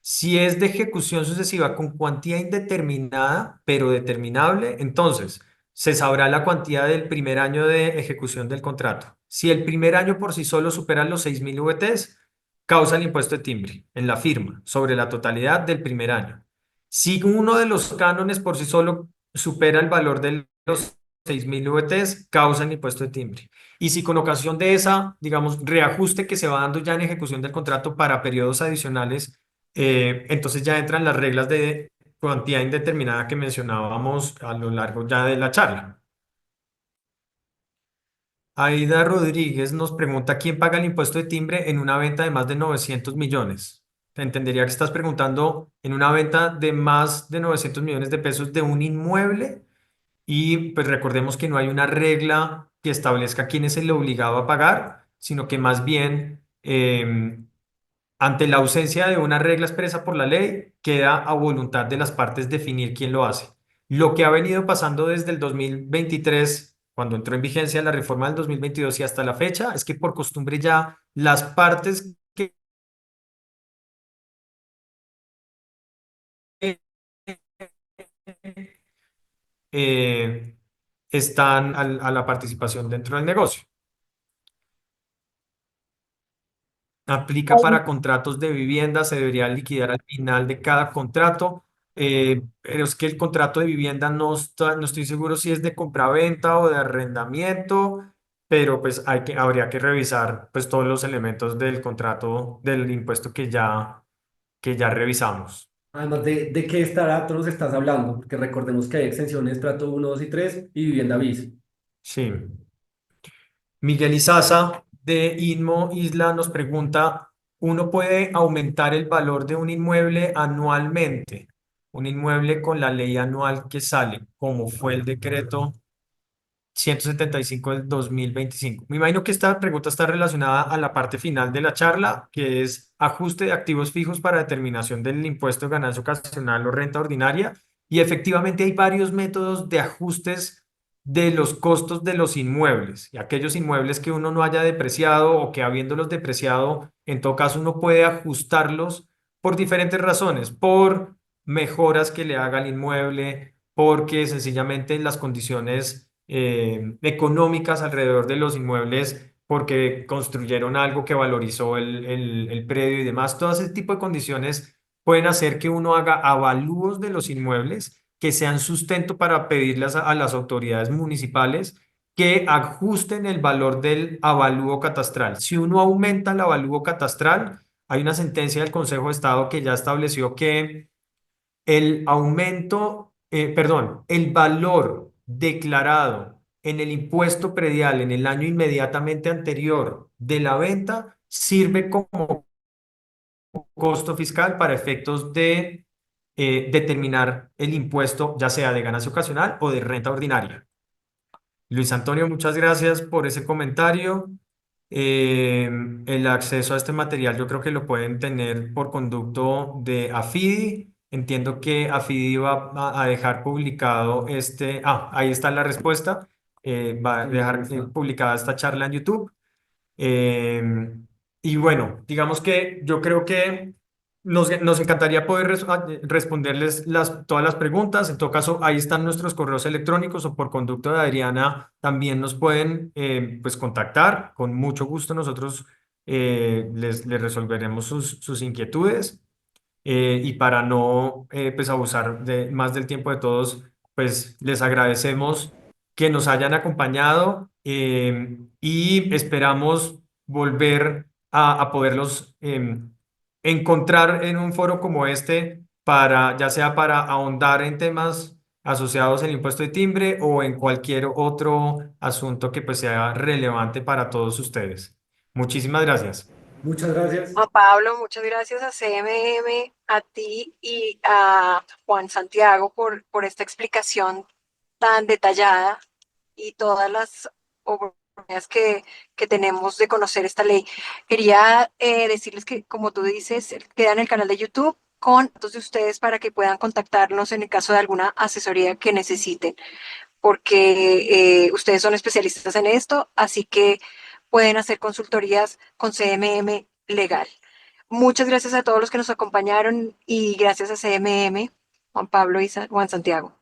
Si es de ejecución sucesiva con cuantía indeterminada, pero determinable, entonces se sabrá la cuantía del primer año de ejecución del contrato. Si el primer año por sí solo supera los 6.000 VTs, causa el impuesto de timbre en la firma sobre la totalidad del primer año. Si uno de los cánones por sí solo supera el valor de los 6.000 VTs causa el impuesto de timbre. Y si con ocasión de esa, digamos, reajuste que se va dando ya en ejecución del contrato para periodos adicionales, entonces ya entran las reglas de cuantía indeterminada que mencionábamos a lo largo ya de la charla. Aida Rodríguez nos pregunta: ¿quién paga el impuesto de timbre en una venta de más de 900 millones? Entendería que estás preguntando en una venta de más de 900 millones de pesos de un inmueble, y pues recordemos que no hay una regla que establezca quién es el obligado a pagar, sino que más bien ante la ausencia de una regla expresa por la ley, queda a voluntad de las partes definir quién lo hace. Lo que ha venido pasando desde el 2023, cuando entró en vigencia la reforma del 2022 y hasta la fecha, es que por costumbre ya las partes que eh, están a la participación dentro del negocio. Aplica para contratos de vivienda, se debería liquidar al final de cada contrato, pero es que el contrato de vivienda no estoy seguro si es de compraventa o de arrendamiento, pero pues habría que revisar pues todos los elementos del contrato del impuesto que ya revisamos. Además de qué estrato nos estás hablando, porque recordemos que hay exenciones estrato 1, 2 y 3 y vivienda bis. Sí. Miguel Izaza de Inmo Isla nos pregunta: ¿uno puede aumentar el valor de un inmueble anualmente? Un inmueble con la ley anual que sale, como fue el decreto 175 del 2025. Me imagino que esta pregunta está relacionada a la parte final de la charla, que es ajuste de activos fijos para determinación del impuesto de ganancia ocasional o renta ordinaria. Y efectivamente hay varios métodos de ajustes de los costos de los inmuebles, y aquellos inmuebles que uno no haya depreciado o que habiéndolos depreciado, en todo caso uno puede ajustarlos por diferentes razones: por mejoras que le haga al inmueble, porque sencillamente las condiciones económicas alrededor de los inmuebles, porque construyeron algo que valorizó el predio y demás. Todo ese tipo de condiciones pueden hacer que uno haga avalúos de los inmuebles que sean sustento para pedirles a las autoridades municipales que ajusten el valor del avalúo catastral. Si uno aumenta el avalúo catastral, hay una sentencia del Consejo de Estado que ya estableció que el aumento, perdón, el valor declarado en el impuesto predial en el año inmediatamente anterior de la venta sirve como costo fiscal para efectos de determinar el impuesto, ya sea de ganancia ocasional o de renta ordinaria. Luis Antonio, muchas gracias por ese comentario. El acceso a este material yo creo que lo pueden tener por conducto de Afidi. Entiendo que Afidi va a dejar publicado ahí está la respuesta. Va a dejar publicada esta charla en YouTube. Y bueno, digamos que yo creo que nos encantaría poder responderles todas las preguntas. En todo caso, ahí están nuestros correos electrónicos, o por conducto de Adriana también nos pueden pues contactar. Con mucho gusto nosotros les resolveremos sus inquietudes. Y para no pues abusar más del tiempo de todos, pues les agradecemos que nos hayan acompañado, y esperamos volver a poderlos encontrar en un foro como este, ya sea para ahondar en temas asociados al impuesto de timbre o en cualquier otro asunto que pues sea relevante para todos ustedes. Muchísimas gracias. Muchas gracias. Juan Pablo, muchas gracias a CMM, a ti y a Juan Santiago por esta explicación tan detallada y todas las oportunidades que tenemos de conocer esta ley. Quería decirles que, como tú dices, queda en el canal de YouTube con datos de ustedes para que puedan contactarnos en el caso de alguna asesoría que necesiten, porque ustedes son especialistas en esto, así que pueden hacer consultorías con CMM Legal. Muchas gracias a todos los que nos acompañaron y gracias a CMM, Juan Pablo y Juan Santiago.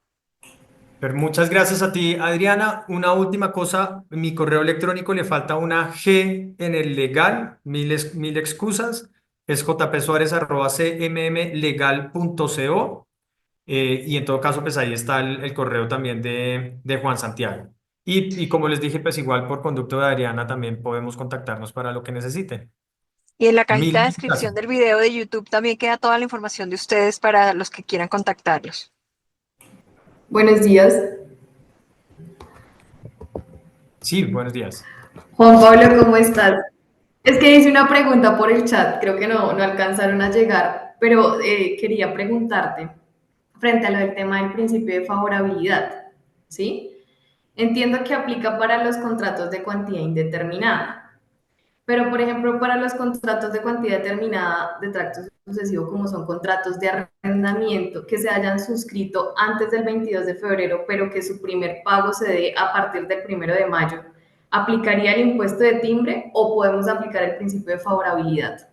Pero muchas gracias a ti, Adriana. Una última cosa: en mi correo electrónico le falta una G en el legal, mil excusas. Es jpsuarez@cmmlegal.co. Y en todo caso, pues ahí está el correo también de Juan Santiago. Y como les dije, pues igual por conducto de Adriana también podemos contactarnos para lo que necesiten. Y en la Mil cajita de gracias. descripción del video de YouTube también queda toda la información de ustedes para los que quieran contactarlos. Buenos días. Sí, buenos días. Juan Pablo, ¿cómo estás? Es que hice una pregunta por el chat, creo que no alcanzaron a llegar, pero quería preguntarte frente a lo del tema del principio de favorabilidad, ¿sí? Entiendo que aplica para los contratos de cuantía indeterminada, pero por ejemplo para los contratos de cuantía determinada de tracto sucesivo, como son contratos de arrendamiento que se hayan suscrito antes del 22 de febrero, pero que su primer pago se dé a partir del 1 de mayo, ¿aplicaría el impuesto de timbre o podemos aplicar el principio de favorabilidad?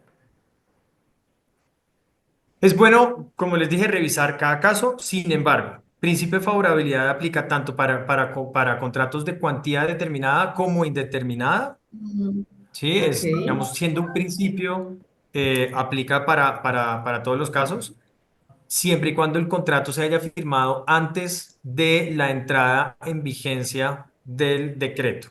Es bueno, como les dije, revisar cada caso. Sin embargo, principio de favorabilidad aplica tanto para contratos de cuantía determinada como indeterminada. Sí, Ok, digamos, siendo un principio, aplica para todos los casos, siempre y cuando el contrato se haya firmado antes de la entrada en vigencia del decreto.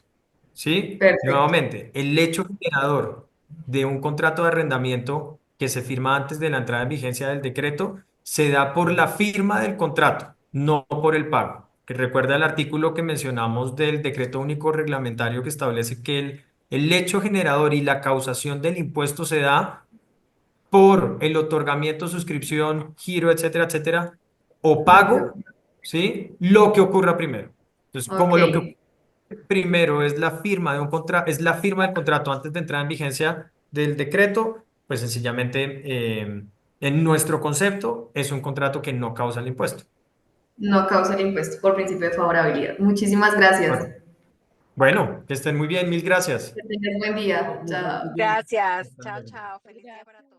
¿Sí? perfecto. Nuevamente, el hecho generador de un contrato de arrendamiento que se firma antes de la entrada en vigencia del decreto se da por la firma del contrato, no por el pago. Que recuerda el artículo que mencionamos del decreto único reglamentario que establece que el hecho generador y la causación del impuesto se da por el otorgamiento, suscripción, giro, etcétera, etcétera, o pago, ¿sí? Lo que ocurra primero. Entonces, Ok, como lo que ocurre primero es la firma de un contrato, es la firma del contrato antes de entrar en vigencia del decreto, pues sencillamente, en nuestro concepto, es un contrato que no causa el impuesto. no causa el impuesto por principio de favorabilidad. Muchísimas gracias. Bueno, que estén muy bien, mil gracias. Que tengas buen día. Chao. Gracias. Chao, chao. Feliz día para todos.